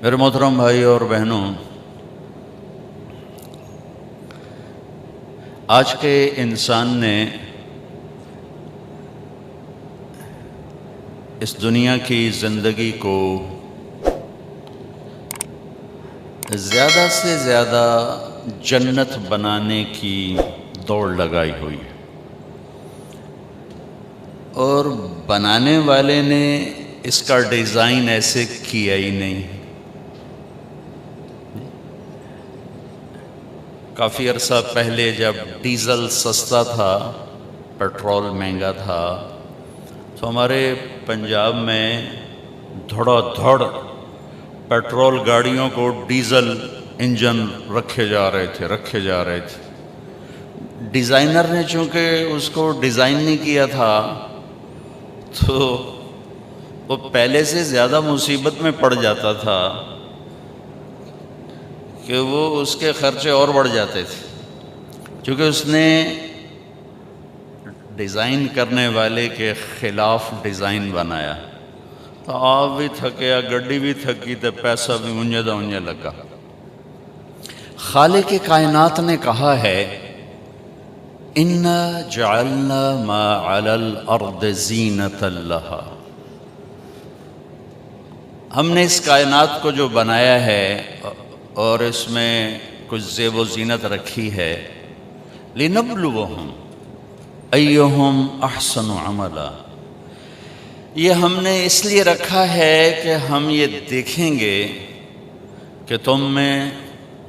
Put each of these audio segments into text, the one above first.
میرے محترم بھائی اور بہنوں، آج کے انسان نے اس دنیا کی زندگی کو زیادہ سے زیادہ جنت بنانے کی دوڑ لگائی ہوئی ہے، اور بنانے والے نے اس کا ڈیزائن ایسے کیا ہی نہیں۔ کافی عرصہ پہلے جب ڈیزل سستا تھا، پیٹرول مہنگا تھا، تو ہمارے پنجاب میں دھڑا دھڑ پیٹرول گاڑیوں کو ڈیزل انجن رکھے جا رہے تھے۔ ڈیزائنر نے چونکہ اس کو ڈیزائن نہیں کیا تھا تو وہ پہلے سے زیادہ مصیبت میں پڑ جاتا تھا کہ وہ اس کے خرچے اور بڑھ جاتے تھے، چونکہ اس نے ڈیزائن کرنے والے کے خلاف ڈیزائن بنایا، تو آپ بھی تھکیا، گڈی بھی تھکی، تو پیسہ بھی انجے دا انجے لگا۔ خالق کائنات نے کہا ہے، اِنَّا جَعَلْنَا مَا عَلَى الْأَرْضِ زِينَةً لَهَا، ہم نے اس کائنات کو جو بنایا ہے اور اس میں کچھ زیب و زینت رکھی ہے، لِنَبْلُوَهُمْ أَيُّهُمْ أَحْسَنُ عَمَلًا، یہ ہم نے اس لیے رکھا ہے کہ ہم یہ دیکھیں گے کہ تم میں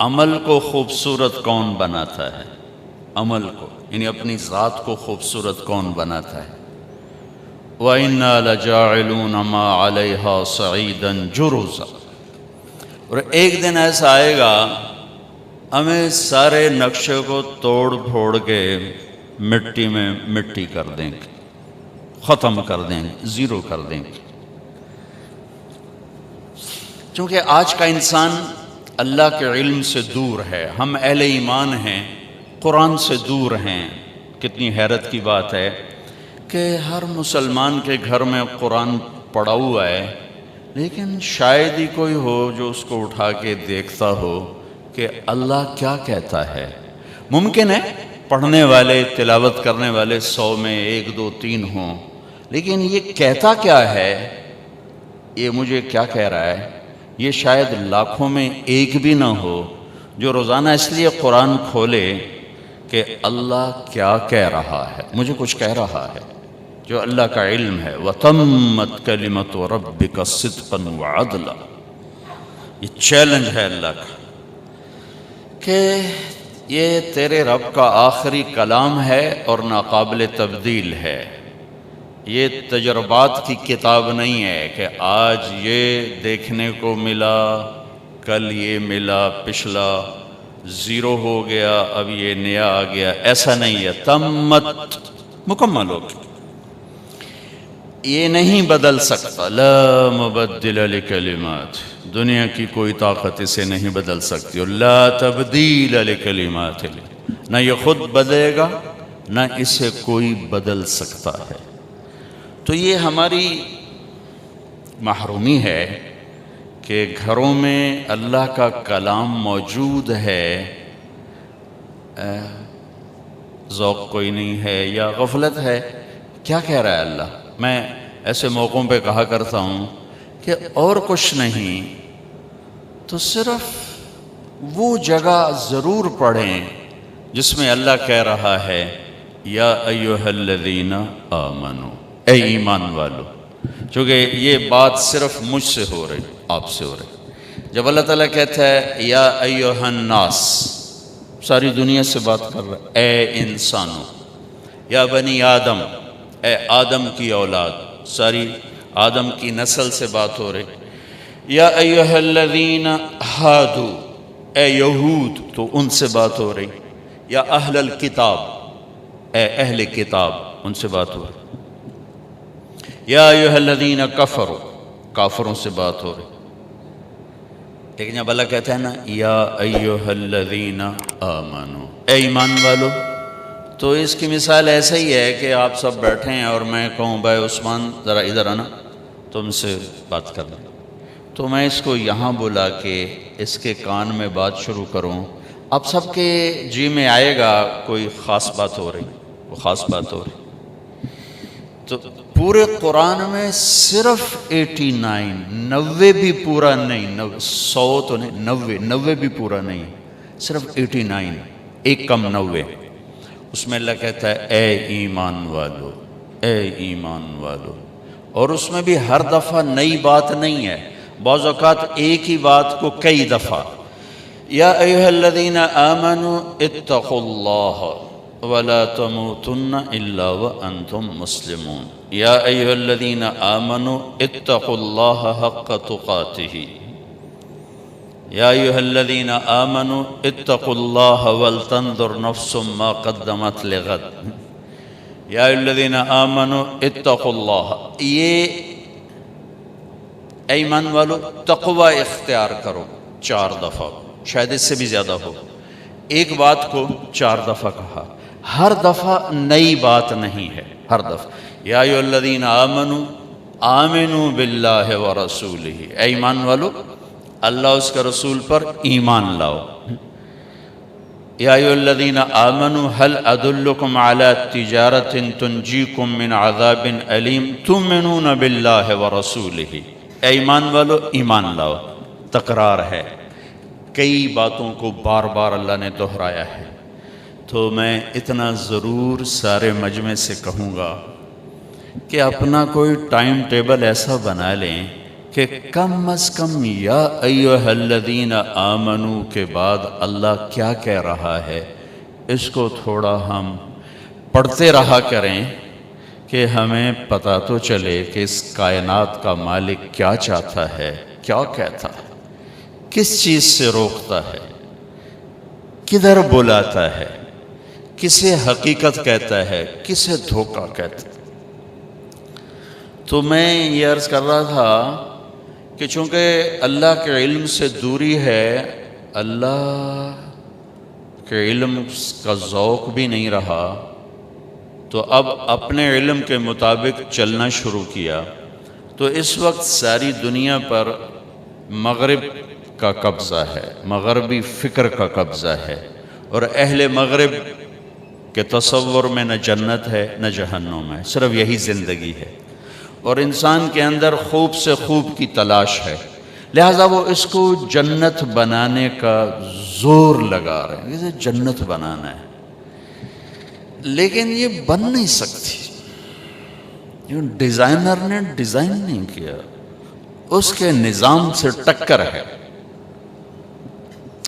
عمل کو خوبصورت کون بناتا ہے، عمل کو یعنی اپنی ذات کو خوبصورت کون بناتا ہے۔ وَإِنَّا لَجَاعِلُونَ مَا عَلَيْهَا صَعِيدًا جُرُزًا، اور ایک دن ایسا آئے گا ہمیں سارے نقشے کو توڑ پھوڑ کے مٹی میں مٹی کر دیں گے، ختم کر دیں گے، زیرو کر دیں گے۔ چونکہ آج کا انسان اللہ کے علم سے دور ہے، ہم اہل ایمان ہیں، قرآن سے دور ہیں۔ کتنی حیرت کی بات ہے کہ ہر مسلمان کے گھر میں قرآن پڑھا ہوا ہے، لیکن شاید ہی کوئی ہو جو اس کو اٹھا کے دیکھتا ہو کہ اللہ کیا کہتا ہے۔ ممکن ہے پڑھنے والے، تلاوت کرنے والے 100 میں 1 2 3 ہوں، لیکن یہ کہتا کیا ہے، یہ مجھے کیا کہہ رہا ہے، یہ شاید لاکھوں میں ایک بھی نہ ہو جو روزانہ اس لیے قرآن کھولے کہ اللہ کیا کہہ رہا ہے، مجھے کچھ کہہ رہا ہے، جو اللہ کا علم ہے۔ وَتَمَّتْ كَلِمَةُ رَبِّكَ صِدْقًا وَعَدْلًا، یہ چیلنج ہے اللہ کا کہ یہ تیرے رب کا آخری کلام ہے اور ناقابل تبدیل ہے۔ یہ تجربات کی کتاب نہیں ہے کہ آج یہ دیکھنے کو ملا، کل یہ ملا، پچھلا زیرو ہو گیا، اب یہ نیا آ گیا، ایسا نہیں ہے۔ تمت، مکمل ہو گیا، یہ نہیں بدل سکتا۔ لا مبدل لکلمات، دنیا کی کوئی طاقت اسے نہیں بدل سکتی۔ لا تبدیل لکلمات، نہ یہ خود بدلے گا نہ اسے کوئی بدل سکتا ہے۔ تو یہ ہماری محرومی ہے کہ گھروں میں اللہ کا کلام موجود ہے، ذوق کوئی نہیں ہے یا غفلت ہے۔ کیا کہہ رہا ہے اللہ؟ میں ایسے موقعوں پہ کہا کرتا ہوں کہ اور کچھ نہیں تو صرف وہ جگہ ضرور پڑھیں جس میں اللہ کہہ رہا ہے، یا ایھا الذین آمنو، اے ایمان والو۔ چونکہ یہ بات صرف مجھ سے ہو رہی، آپ سے ہو رہی۔ جب اللہ تعالیٰ کہتا ہے یا ایھا الناس، ساری دنیا سے بات کر رہا ہے، اے انسانوں، یا بنی آدم، اے آدم کی اولاد، ساری آدم کی نسل سے بات ہو رہی۔ یا ایھا الذین ہادو، اے یہود، تو ان سے بات ہو رہی۔ یا اہل الکتاب، اے اہل کتاب، ان سے بات ہو رہی۔ یا ایھا الذین کفروا، کافروں سے بات ہو رہی۔ لیکن جب اللہ کہتا ہے نا یا ایھا الذین آمنو، اے ایمان والو، تو اس کی مثال ایسا ہی ہے کہ آپ سب بیٹھے ہیں اور میں کہوں بھائی عثمان ذرا ادھر آنا، تم سے بات کرنا۔ تو میں اس کو یہاں بلا کے اس کے کان میں بات شروع کروں، اب سب کے جی میں آئے گا کوئی خاص بات ہو رہی، وہ خاص بات ہو رہی۔ تو پورے قرآن میں صرف 89 بھی پورا نہیں، 100 تو نہیں، 90 بھی پورا نہیں، صرف 89، ایک کم 90۔ اس میں اللہ کہتا ہے اے ایمان والو، اے ایمان والو، اور اس میں بھی ہر دفعہ نئی بات نہیں ہے، بعض اوقات ایک ہی بات کو کئی دفعہ۔ یا ایھا الذین آمنوا اتقوا اللہ ولا تموتن الا وانتم مسلمون، یا ایھا الذین آمنوا اتقوا اللہ حق تقاتہ، یا ایھا الذین آمنوا اتقوا اللہ ولتنظر نفس ما قدمت لغد، یا ایھا الذین آمنوا اتقوا اللہ۔ یہ ایمان والو تقوی اختیار کرو 4 دفعہ، شاید اس سے بھی زیادہ ہو، ایک بات کو 4 دفعہ کہا، ہر دفعہ نئی بات نہیں ہے، ہر دفعہ یا ایھا الذین آمنوا آمنوا باللہ ورسولہ، اے ایمان والو اللہ اس کا رسول پر ایمان لاؤ۔ یا ایھا الذین آمنوا هل ادلکم علی تجارۃ تنجیکم من عذاب علیم تؤمنون باللہ ورسولہ، اے ایمان والو ایمان لاؤ۔ تکرار ہے، کئی باتوں کو بار بار اللہ نے دہرایا ہے۔ تو میں اتنا ضرور سارے مجمع سے کہوں گا کہ اپنا کوئی ٹائم ٹیبل ایسا بنا لیں کہ کم از کم یا ایھا الذین آمنوا کے بعد اللہ کیا کہہ رہا ہے اس کو تھوڑا ہم پڑھتے رہا کریں کہ ہمیں پتہ تو چلے کہ اس کائنات کا مالک کیا چاہتا ہے، کیا کہتا ہے، کس چیز سے روکتا ہے، کدھر بلاتا ہے، کسے حقیقت کہتا ہے، کسے دھوکہ کہتا ہے۔ تو میں یہ عرض کر رہا تھا کہ چونکہ اللہ کے علم سے دوری ہے، اللہ کے علم کا ذوق بھی نہیں رہا، تو اب اپنے علم کے مطابق چلنا شروع کیا۔ تو اس وقت ساری دنیا پر مغرب کا قبضہ ہے، مغربی فکر کا قبضہ ہے، اور اہل مغرب کے تصور میں نہ جنت ہے نہ جہنم ہے، صرف یہی زندگی ہے، اور انسان کے اندر خوب سے خوب کی تلاش ہے، لہٰذا وہ اس کو جنت بنانے کا زور لگا رہے ہیں، اسے جنت بنانا ہے، لیکن یہ بن نہیں سکتی، ڈیزائنر نے ڈیزائن نہیں کیا، اس کے نظام سے ٹکر ہے،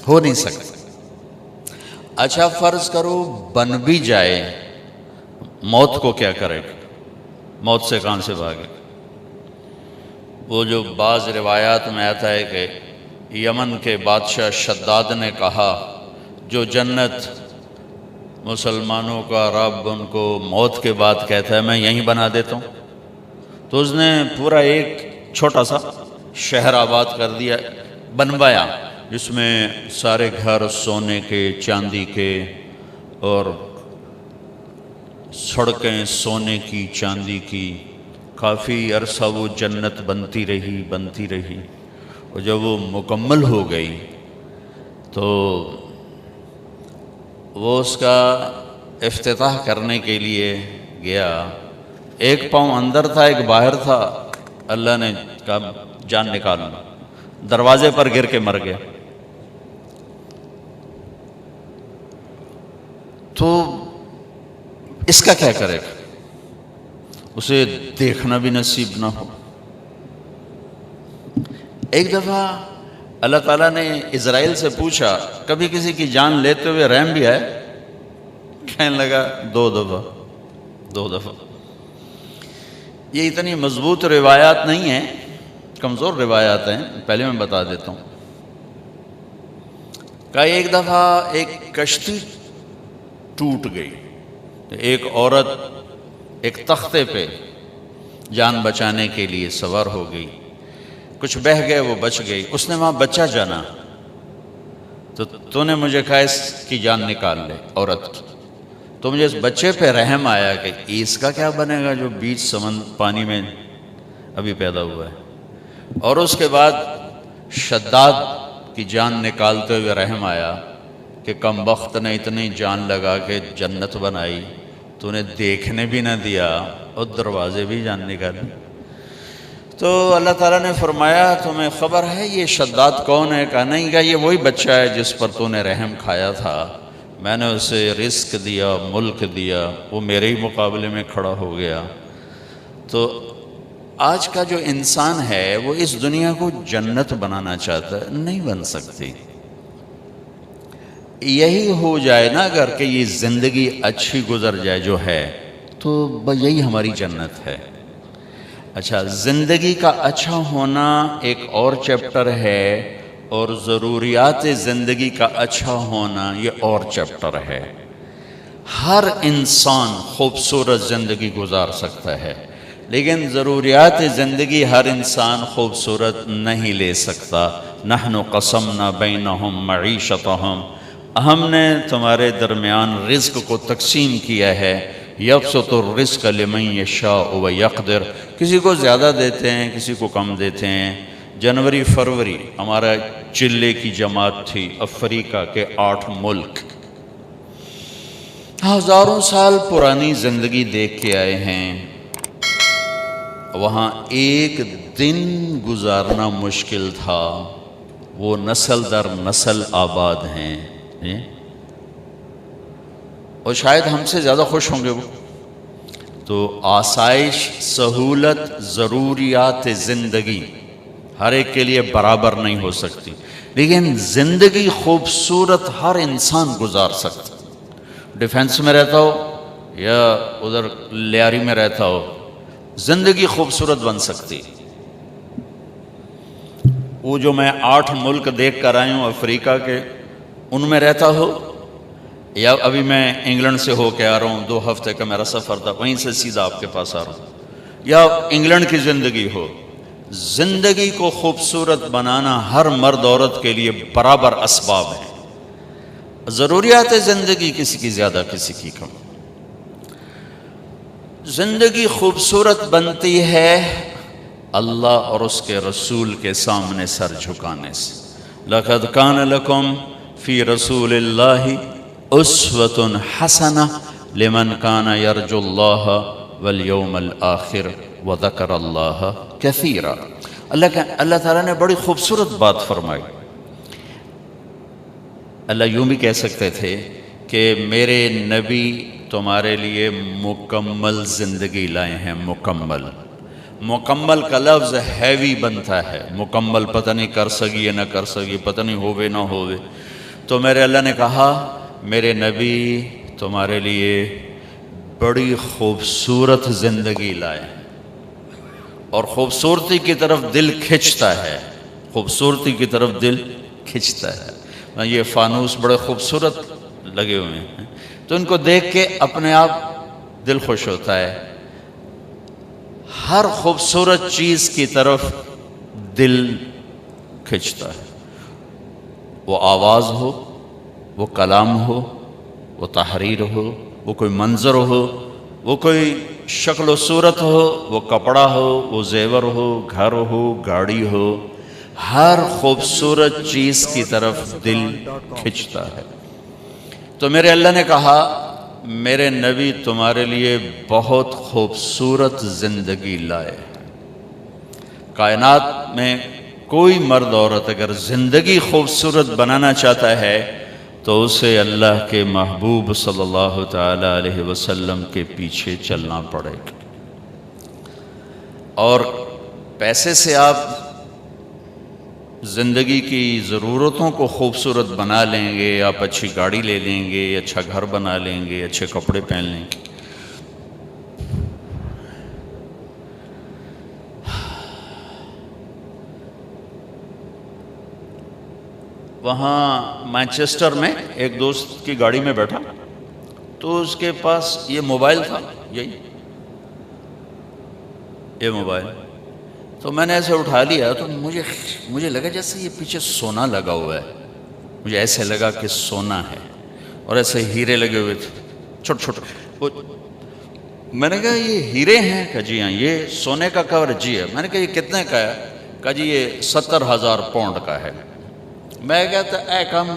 ہو نہیں سکتا۔ اچھا فرض کرو بن بھی جائے، موت کو کیا کرے گا؟ موت سے کہاں سے بھاگے؟ وہ جو بعض روایات میں آتا ہے کہ یمن کے بادشاہ شداد نے کہا جو جنت مسلمانوں کا رب ان کو موت کے بعد کہتا ہے میں یہیں بنا دیتا ہوں، تو اس نے پورا ایک چھوٹا سا شہر آباد کر دیا، بنوایا، جس میں سارے گھر سونے کے، چاندی کے، اور سڑکیں سونے کی، چاندی کی، کافی عرصہ وہ جنت بنتی رہی، اور جب وہ مکمل ہو گئی تو وہ اس کا افتتاح کرنے کے لیے گیا، ایک پاؤں اندر تھا ایک باہر تھا، اللہ نے کہا جان نکالنا، دروازے پر گر کے مر گیا۔ تو اس کا کیا کرے گا؟ اسے دیکھنا بھی نصیب نہ ہو۔ ایک دفعہ اللہ تعالیٰ نے اسرائیل سے پوچھا کبھی کسی کی جان لیتے ہوئے رحم بھی آئے؟ کہنے لگا 2 دفعہ۔ یہ اتنی مضبوط روایات نہیں ہیں، کمزور روایات ہیں، پہلے میں بتا دیتا ہوں۔ کہا ایک دفعہ ایک کشتی ٹوٹ گئی، ایک عورت ایک تختے پہ جان بچانے کے لیے سوار ہو گئی، کچھ بہہ گئے وہ بچ گئی، اس نے وہاں بچہ جانا، تو نے مجھے کہا اس کی جان نکال لے، عورت کی، تو مجھے اس بچے پہ رحم آیا کہ اس کا کیا بنے گا جو بیچ پانی میں ابھی پیدا ہوا ہے۔ اور اس کے بعد شداد کی جان نکالتے ہوئے رحم آیا کہ کم بخت نے اتنی جان لگا کے جنت بنائی، تو نے دیکھنے بھی نہ دیا اور دروازے بھی جان نکالے۔ تو اللہ تعالیٰ نے فرمایا تمہیں خبر ہے یہ شداد کون ہے؟ کہا نہیں، کہا یہ وہی بچہ ہے جس پر تو نے رحم کھایا تھا، میں نے اسے رزق دیا، ملک دیا، وہ میرے ہی مقابلے میں کھڑا ہو گیا۔ تو آج کا جو انسان ہے وہ اس دنیا کو جنت بنانا چاہتا ہے، نہیں بن سکتی۔ یہی ہو جائے نا اگر کہ یہ زندگی اچھی گزر جائے جو ہے، تو یہی ہماری جنت ہے۔ اچھا، زندگی کا اچھا ہونا ایک اور چیپٹر ہے، اور ضروریات زندگی کا اچھا ہونا یہ اور چیپٹر ہے۔ ہر انسان خوبصورت زندگی گزار سکتا ہے، لیکن ضروریات زندگی ہر انسان خوبصورت نہیں لے سکتا۔ نحن قسمنا بینہم معیشتہم، ہم نے تمہارے درمیان رزق کو تقسیم کیا ہے۔ یبسط الرزق لمن یشاء ویقدر، کسی کو زیادہ دیتے ہیں، کسی کو کم دیتے ہیں۔ جنوری فروری ہمارا چلے کی جماعت تھی، افریقہ کے 8 ملک، ہزاروں سال پرانی زندگی دیکھ کے آئے ہیں۔ وہاں ایک دن گزارنا مشکل تھا، وہ نسل در نسل آباد ہیں، اور شاید ہم سے زیادہ خوش ہوں گے وہ۔ تو آسائش، سہولت، ضروریات زندگی ہر ایک کے لیے برابر نہیں ہو سکتی، لیکن زندگی خوبصورت ہر انسان گزار سکتا۔ ڈیفنس میں رہتا ہو یا ادھر لیاری میں رہتا ہو، زندگی خوبصورت بن سکتی۔ وہ جو میں 8 ملک دیکھ کر آئی ہوں افریقہ کے، ان میں رہتا ہو، یا ابھی میں انگلینڈ سے ہو کے آ رہا ہوں، 2 ہفتے کا میرا سفر تھا، وہیں سے سیدھا آپ کے پاس آ رہا ہوں، یا انگلینڈ کی زندگی ہو، زندگی کو خوبصورت بنانا ہر مرد عورت کے لیے برابر اسباب ہیں۔ ضروریات زندگی کسی کی زیادہ، کسی کی کم۔ زندگی خوبصورت بنتی ہے اللہ اور اس کے رسول کے سامنے سر جھکانے سے۔ لَقَدْ كَانَ لَكُمْ فِي رَسُولِ اللَّهِ أُسْوَةٌ حَسَنَةٌ لِمَنْ كَانَ يَرْجُو اللَّهَ وَالْيَوْمَ الْآخِرَ وَذَكَرَ اللَّهَ كَثِيرًا۔ اللہ تعالیٰ نے بڑی خوبصورت بات فرمائی۔ اللہ یوں بھی کہہ سکتے تھے کہ میرے نبی تمہارے لیے مکمل زندگی لائے ہیں، مکمل۔ مکمل کا لفظ ہیوی بنتا ہے، مکمل پتہ نہیں کر سکی یا نہ کر سکی، پتہ نہیں ہوئے نہ ہوئے۔ تو میرے اللہ نے کہا میرے نبی تمہارے لیے بڑی خوبصورت زندگی لائے، اور خوبصورتی کی طرف دل کھنچتا ہے، خوبصورتی کی طرف دل کھنچتا ہے۔ یہ فانوس بڑے خوبصورت لگے ہوئے ہیں، تو ان کو دیکھ کے اپنے آپ دل خوش ہوتا ہے۔ ہر خوبصورت چیز کی طرف دل کھنچتا ہے، وہ آواز ہو، وہ کلام ہو، وہ تحریر ہو، وہ کوئی منظر ہو، وہ کوئی شکل و صورت ہو، وہ کپڑا ہو، وہ زیور ہو، گھر ہو، گاڑی ہو، ہر خوبصورت چیز کی طرف دل کھنچتا ہے۔ تو میرے اللہ نے کہا میرے نبی تمہارے لیے بہت خوبصورت زندگی لائے۔ کائنات میں کوئی مرد عورت اگر زندگی خوبصورت بنانا چاہتا ہے تو اسے اللہ کے محبوب صلی اللہ تعالی علیہ وسلم کے پیچھے چلنا پڑے گا۔ اور پیسے سے آپ زندگی کی ضرورتوں کو خوبصورت بنا لیں گے، آپ اچھی گاڑی لے لیں گے، اچھا گھر بنا لیں گے، اچھے کپڑے پہن لیں گے، وہاں مانچسٹر میں ایک دوست کی گاڑی میں بیٹھا تو اس کے پاس یہ موبائل تھا، یہ موبائل، تو میں نے ایسے اٹھا لیا تو مجھے لگا جیسے یہ پیچھے سونا لگا ہوا ہے، مجھے ایسے لگا کہ سونا ہے، اور ایسے ہیرے لگے ہوئے تھے چھوٹے چھوٹے۔ میں نے کہا یہ ہیرے ہیں؟ کہ جی ہاں۔ یہ سونے کا کور؟ جی ہے۔ میں نے کہا یہ کتنے کا ہے؟ کہا جی یہ 70,000 پاؤنڈ کا ہے۔ میں کہتا اے کم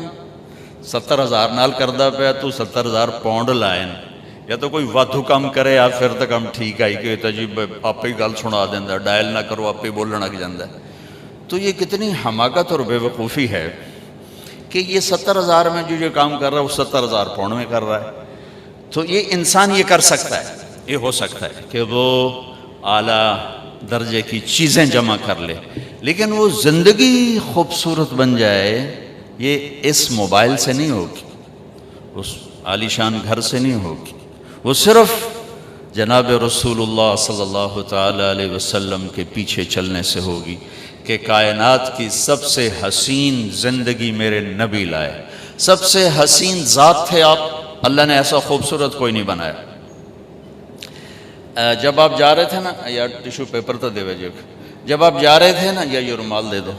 70,000 نال کردہ پیا تو 70,000 پاؤنڈ لائن، یا تو کوئی وادھو کام کرے یا پھر تو کم ٹھیک آئی کہ تجیب آپ ہی گل سنا دینا، ڈائل نہ کرو آپ ہی بولنا لگ جاندہ ہے۔ تو یہ کتنی حماقت اور بے وقوفی ہے کہ یہ 70,000 میں جو کام کر رہا ہے وہ 70,000 پاؤنڈ میں کر رہا ہے۔ تو یہ انسان یہ کر سکتا ہے، یہ ہو سکتا ہے کہ وہ اعلیٰ درجے کی چیزیں جمع کر لے، لیکن وہ زندگی خوبصورت بن جائے یہ اس موبائل سے نہیں ہوگی، اس عالی شان گھر سے نہیں ہوگی، وہ صرف جناب رسول اللہ صلی اللہ تعالی علیہ وسلم کے پیچھے چلنے سے ہوگی کہ کائنات کی سب سے حسین زندگی میرے نبی لائے، سب سے حسین ذات تھے آپ، اللہ نے ایسا خوبصورت کوئی نہیں بنایا۔ جب آپ جا رہے تھے نا، یا ٹیشو پیپر تو دے وجہ، جب آپ جا رہے تھے نا، یا یہ رومال دے دو،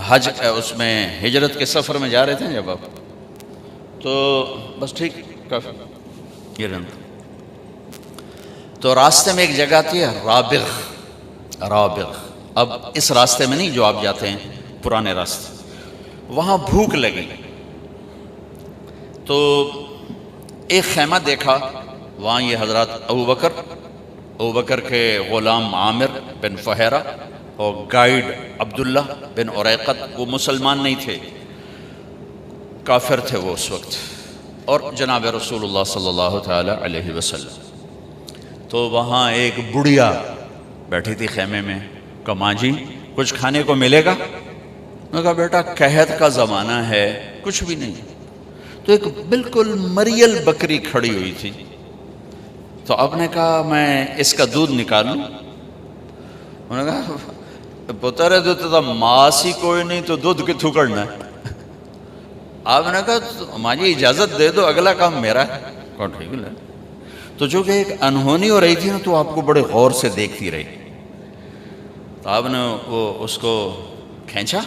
حج اس میں ہجرت کے سفر میں جا رہے تھے جب آپ، تو بس ٹھیک کافی یہ رہنا، تو راستے میں ایک جگہ تھی رابغ، اب اس راستے میں نہیں جو آپ جاتے ہیں پرانے راستے، وہاں بھوک لگی تو ایک خیمہ دیکھا، وہاں یہ حضرات ابو بکر کے غلام عامر بن فہیرہ اور گائیڈ عبداللہ بن عریقت، وہ مسلمان نہیں تھے، کافر تھے وہ اس وقت، اور جناب رسول اللہ صلی اللہ تعالی علیہ وسلم۔ تو وہاں ایک بڑھیا بیٹھی تھی خیمے میں، کہا ماں جی کچھ کھانے کو ملے گا؟ میں کہا بیٹا قحط کا زمانہ ہے، کچھ بھی نہیں۔ تو ایک بالکل مریل بکری کھڑی ہوئی تھی، تو آپ نے کہا میں اس کا دودھ نکال لوں؟ انہوں نے کہا پتر دودھ تو ماس ہی کوئی نہیں تو دودھ کتوں کرنا ہے؟ آپ نے کہا ماں جی اجازت دے دو، اگلا کام میرا ہے۔ کہا ٹھیک ہے۔ تو جو کہ ایک انہونی ہو رہی تھی نا، تو آپ کو بڑے غور سے دیکھتی رہی، تو آپ نے وہ اس کو کھینچا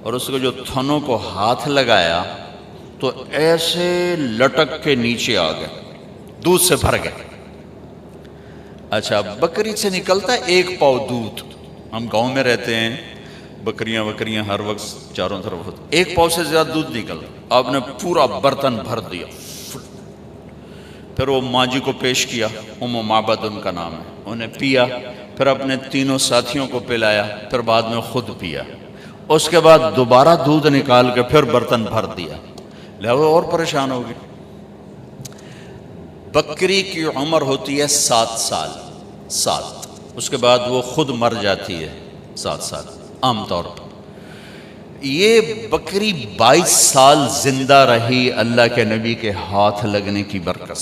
اور اس کو جو تھنوں کو ہاتھ لگایا تو ایسے لٹک کے نیچے آ گئے، دودھ سے بھر گئے۔ اچھا، بکری سے نکلتا ہے 1 پاؤ دودھ، ہم گاؤں میں رہتے ہیں، بکریاں ہر وقت چاروں طرف ہوتی، 1 پاؤ سے زیادہ دودھ نکلتا، آپ نے پورا برتن بھر دیا، پھر وہ ماں جی کو پیش کیا، ام معبد ان کا نام ہے، انہیں پیا، پھر اپنے تینوں ساتھیوں کو پلایا، پھر بعد میں خود پیا، اس کے بعد دوبارہ دودھ نکال کے پھر برتن بھر دیا، لہذا اور پریشان ہو گئی۔ بکری کی عمر ہوتی ہے 7 سال، اس کے بعد وہ خود مر جاتی ہے 7 سال عام طور پر۔ یہ بکری 22 سال زندہ رہی اللہ کے نبی کے ہاتھ لگنے کی برکت،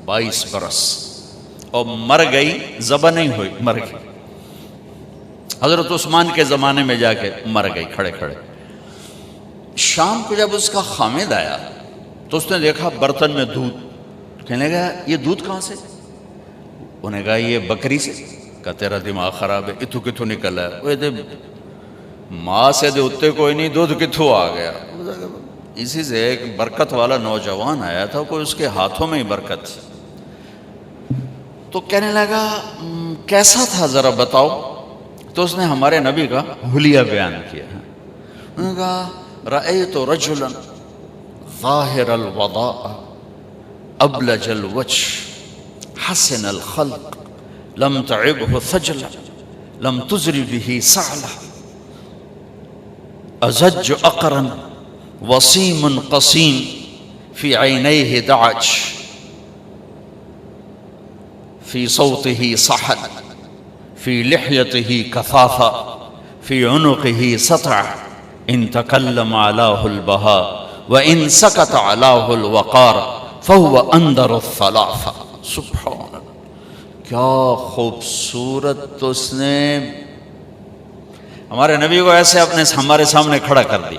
22 برس، اور مر گئی، ذبح نہیں ہوئی، مر گئی۔ حضرت عثمان کے زمانے میں جا کے مر گئی کھڑے کھڑے۔ شام کو جب اس کا خامد آیا تو اس نے دیکھا برتن میں دودھ، کہنے لگا یہ دودھ کہاں سے؟ انہوں نے کہا یہ بکری سے۔ کہا تیرا دماغ خراب ہے، اتھو کتھو نکل ہے؟ وہ دے ماں سے دے اتے کوئی نہیں، دودھ کتھو آ گیا؟ اسی سے ایک برکت والا نوجوان آیا تھا، کوئی اس کے ہاتھوں میں ہی برکت تھی۔ تو کہنے لگا کیسا تھا ذرا بتاؤ؟ تو اس نے ہمارے نبی کا حلیہ بیان کیا۔ انہوں نے کہا رأیت رجلا ظاہر الوضاء ابلج الوجه حسن الخلق لم تعبه ثجلة لم تزر به سعلة أزج أقرا وصيم قصيم في عينيه دعج في صوته صحن في لحيته كثافة في عنقه سطع إن تكلم علاه البهاء وإن سكت علاه الوقار فهو أندر الثلاثة۔ سبحان اللہ، کیا خوبصورت اس نے ہمارے نبی کو ایسے ہمارے سامنے کھڑا کر دی۔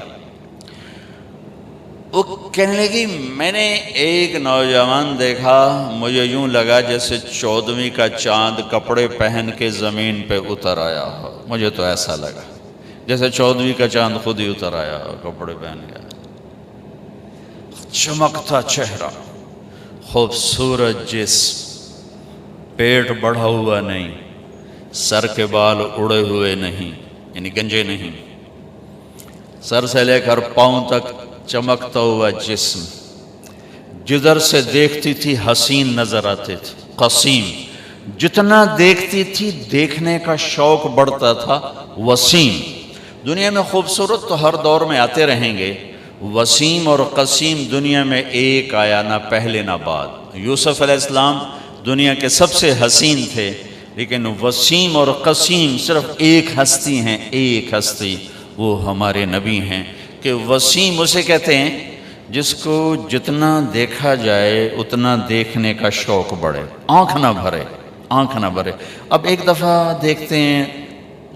وہ کہنے لگی میں نے ایک نوجوان دیکھا، مجھے یوں لگا جیسے 14ویں کا چاند کپڑے پہن کے زمین پہ اتر آیا ہو، مجھے تو ایسا لگا جیسے 14ویں کا چاند خود ہی اتر آیا ہو کپڑے پہن گیا، چمکتا چہرہ، خوبصورت جسم، پیٹ بڑھا ہوا نہیں، سر کے بال اڑے ہوئے نہیں، یعنی گنجے نہیں، سر سے لے کر پاؤں تک چمکتا ہوا جسم، جدھر سے دیکھتی تھی حسین نظر آتے تھے، قسیم، جتنا دیکھتی تھی دیکھنے کا شوق بڑھتا تھا، وسیم۔ دنیا میں خوبصورت تو ہر دور میں آتے رہیں گے، وسیم اور قسیم دنیا میں ایک آیا، نہ پہلے نہ بعد۔ یوسف علیہ السلام دنیا کے سب سے حسین تھے، لیکن وسیم اور قسیم صرف ایک ہستی ہیں، ایک ہستی، وہ ہمارے نبی ہیں۔ کہ وسیم اسے کہتے ہیں جس کو جتنا دیکھا جائے اتنا دیکھنے کا شوق بڑھے، آنکھ نہ بھرے، آنکھ نہ بھرے۔ اب ایک دفعہ دیکھتے ہیں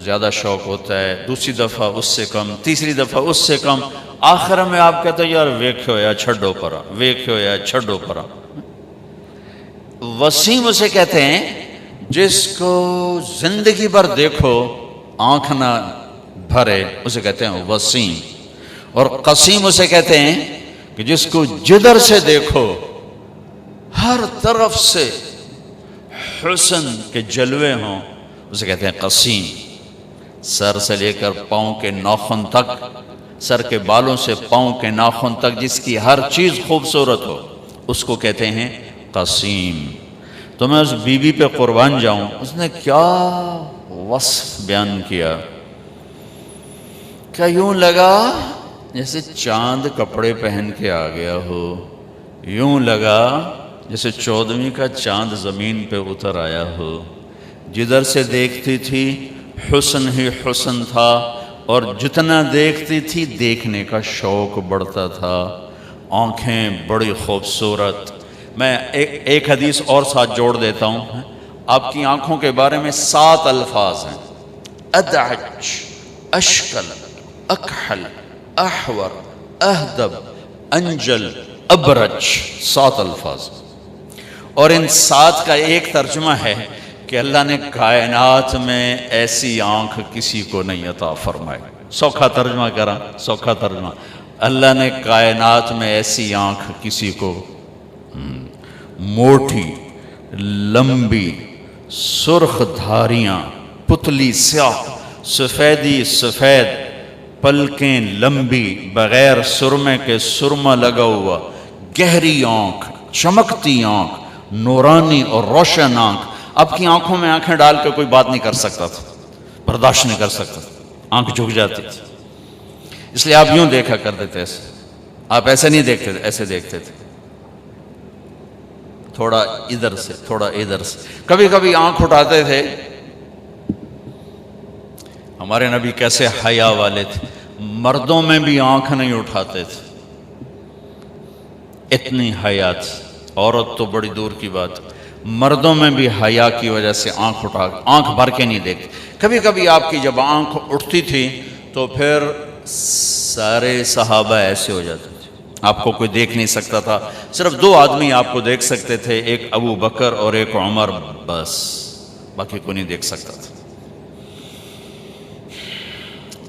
زیادہ شوق ہوتا ہے، دوسری دفعہ اس سے کم، تیسری دفعہ اس سے کم، آخر میں آپ کہتے ہیں یار ویکھو یا چھڈو پرا، ویکھو یا چھڈو پرا۔ وسیم اسے کہتے ہیں جس کو زندگی بھر دیکھو آنکھ نہ بھرے، اسے کہتے ہیں وسیم۔ اور قسیم اسے کہتے ہیں کہ جس کو جدھر سے دیکھو ہر طرف سے حسن کے جلوے ہوں، اسے کہتے ہیں قسیم۔ سر سے لے کر پاؤں کے ناخن تک، سر کے بالوں سے پاؤں کے ناخن تک جس کی ہر چیز خوبصورت ہو، اس کو کہتے ہیں قسیم۔ تو میں اس بی بی پہ قربان جاؤں، اس نے کیا وصف بیان کیا کہ یوں لگا جیسے چاند کپڑے پہن کے آ گیا ہو، یوں لگا جیسے 14ویں کا چاند زمین پہ اتر آیا ہو۔ جدھر سے دیکھتی تھی حسن ہی حسن تھا، اور جتنا دیکھتی تھی دیکھنے کا شوق بڑھتا تھا، آنکھیں بڑی خوبصورت۔ میں ایک حدیث اور ساتھ جوڑ دیتا ہوں، آپ کی آنکھوں کے بارے میں 7 الفاظ ہیں، ادعج، اشکل، اکحل، احور، اہدب، انجل، ابرج، 7 الفاظ۔ اور ان 7 کا ایک ترجمہ ہے کہ اللہ نے کائنات میں ایسی آنکھ کسی کو نہیں عطا فرمائی۔ سوکھا ترجمہ کرا، سوکھا ترجمہ، اللہ نے کائنات میں ایسی آنکھ کسی کو، موٹی، لمبی، سرخ دھاریاں، پتلی سیاہ، سفیدی سفید، پلکیں لمبی، بغیر سرمے کے سرما لگا ہوا، گہری آنکھ، چمکتی آنکھ، نورانی اور روشن آنکھ۔ آپ کی آنکھوں میں آنکھیں ڈال کے کوئی بات نہیں کر سکتا تھا، برداشت نہیں کر سکتا تھا، آنکھ جھک جاتی تھی۔ اس لیے آپ یوں دیکھا کرتے تھے، ایسے آپ ایسے نہیں دیکھتے تھے، ایسے دیکھتے تھے، تھوڑا ادھر سے تھوڑا ادھر سے۔ کبھی کبھی آنکھ اٹھاتے تھے، ہمارے نبی کیسے حیا والے تھے، مردوں میں بھی آنکھ نہیں اٹھاتے تھے، اتنی حیا تھی۔ عورت تو بڑی دور کی بات، مردوں میں بھی حیا کی وجہ سے آنکھ بھر کے نہیں دیکھتے۔ کبھی کبھی آپ کی جب آنکھ اٹھتی تھی تو پھر سارے صحابہ ایسے ہو جاتے تھے، آپ کو کوئی دیکھ نہیں سکتا تھا، صرف 2 آدمی آپ کو دیکھ سکتے تھے، ایک ابو بکر اور ایک عمر، بس باقی کوئی نہیں دیکھ سکتا تھا۔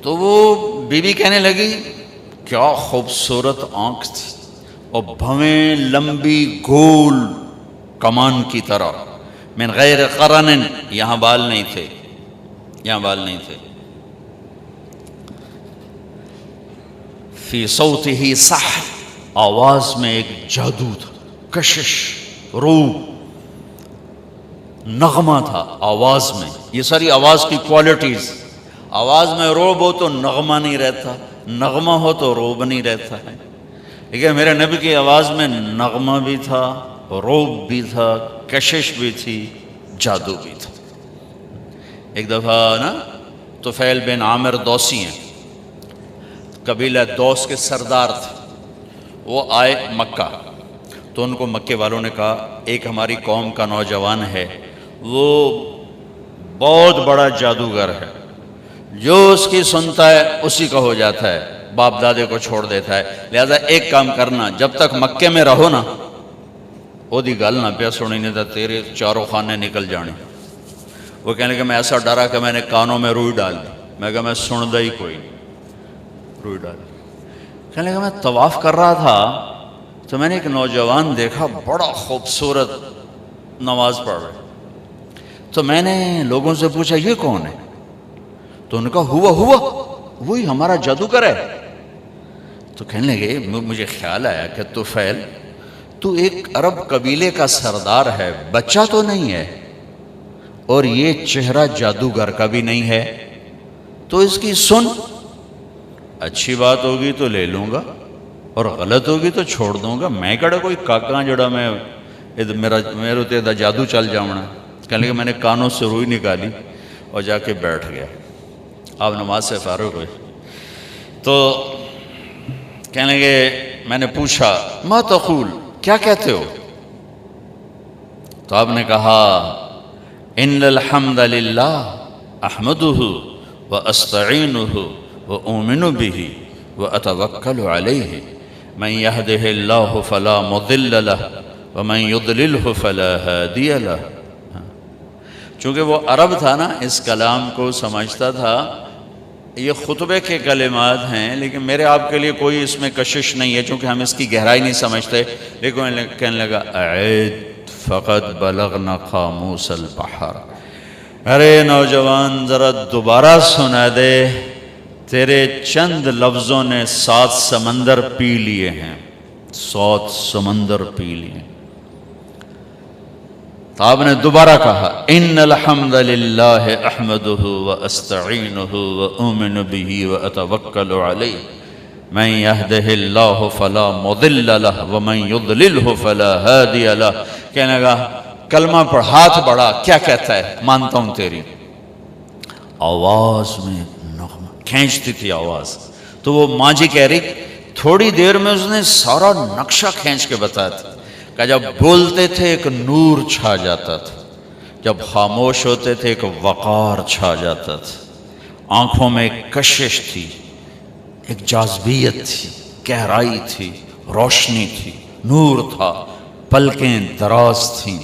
تو وہ بی بی کہنے لگی کیا خوبصورت آنکھ تھی، اور بھویں لمبی گول کمان کی طرح، من غیر قرن، یہاں بال نہیں تھے، یہاں بال نہیں تھے، فی صوتہ سحر، آواز میں ایک جادو تھا، کشش، روح، نغمہ تھا آواز میں۔ یہ ساری آواز کی کوالٹیز، آواز میں روب ہو تو نغمہ نہیں رہتا، نغمہ ہو تو روب نہیں رہتا ہے، لیکن میرے نبی کی آواز میں نغمہ بھی تھا، روب بھی تھا، کشش بھی تھی، جادو بھی تھا۔ ایک دفعہ نا طفیل بن عامر دوسی ہیں، قبیلہ دوس کے سردار تھے، وہ آئے مکہ، تو ان کو مکے والوں نے کہا ایک ہماری قوم کا نوجوان ہے، وہ بہت بڑا جادوگر ہے، جو اس کی سنتا ہے اسی کا ہو جاتا ہے، باپ دادے کو چھوڑ دیتا ہے، لہذا ایک کام کرنا، جب تک مکے میں رہو نا وہ دی گل نہ پیا سنی، نہیں تھا تیرے چاروں خانے نکل جانے۔ وہ کہنے کہ میں ایسا ڈرا کہ میں نے کانوں میں روئی ڈال دی، میں کہا میں سندا ہی کوئی نہیں، روئی ڈال دی۔ کہنے لگا میں طواف کر رہا تھا تو میں نے ایک نوجوان دیکھا بڑا خوبصورت نماز پڑھ رہا، تو میں نے لوگوں سے پوچھا یہ کون ہے؟ تو ان کا ہوا وہی ہمارا جادوگر ہے. تو کہنے لگے مجھے خیال آیا کہ طفیل تو ایک عرب قبیلے کا سردار ہے، بچہ تو نہیں ہے، اور یہ چہرہ جادوگر کا بھی نہیں ہے، تو اس کی سن، اچھی بات ہوگی تو لے لوں گا اور غلط ہوگی تو چھوڑ دوں گا. میں کہڑا کوئی کاکاں جڑا میں میرے تے دا جادو چل جاؤنا. کہنے لگے میں نے کانوں سے روئی نکالی اور جا کے بیٹھ گیا. آپ نماز سے فارغ ہوئے تو کہنے لگے میں نے پوچھا ما تقول، کیا کہتے ہو؟ تو آپ نے کہا ان الحمد للہ احمدہ واستعینہ واؤمن بہ واتوکل علیہ من یہدہ اللہ فلا مضل لہ ومن یضللہ فلا ہادی لہ. چونکہ وہ عرب تھا نا، اس کلام کو سمجھتا تھا. یہ خطبے کے کلمات ہیں، لیکن میرے آپ کے لیے کوئی اس میں کشش نہیں ہے چونکہ ہم اس کی گہرائی نہیں سمجھتے. لیکن کہنے لگا اعد فقد بلغنا قاموس البحر. ارے نوجوان ذرا دوبارہ سنا دے، تیرے چند لفظوں نے 7 سمندر پی لیے ہیں، 7 سمندر پی لیے. تو آپ نے دوبارہ کہا ان الحمد للہ احمدہ واستعینہ واؤمن بہ واتوکل علیہ من یہدہ اللہ فلا مضل لہ ومن یضللہ فلا ہادی لہ. کہنے لگا کلمہ پڑھ، ہاتھ بڑھا، کیا کہتا ہے؟ مانتا ہوں تیری. آواز میں نغمہ کھینچتی تھی آواز. تو وہ ماں جی کہہ رہی تھوڑی دیر میں اس نے سارا نقشہ کھینچ کے بتایا تھا کہ جب بولتے تھے ایک نور چھا جاتا تھا، جب خاموش ہوتے تھے ایک وقار چھا جاتا تھا، آنکھوں میں ایک کشش تھی، ایک جاذبیت تھی، گہرائی تھی، روشنی تھی، نور تھا، پلکیں دراز تھیں،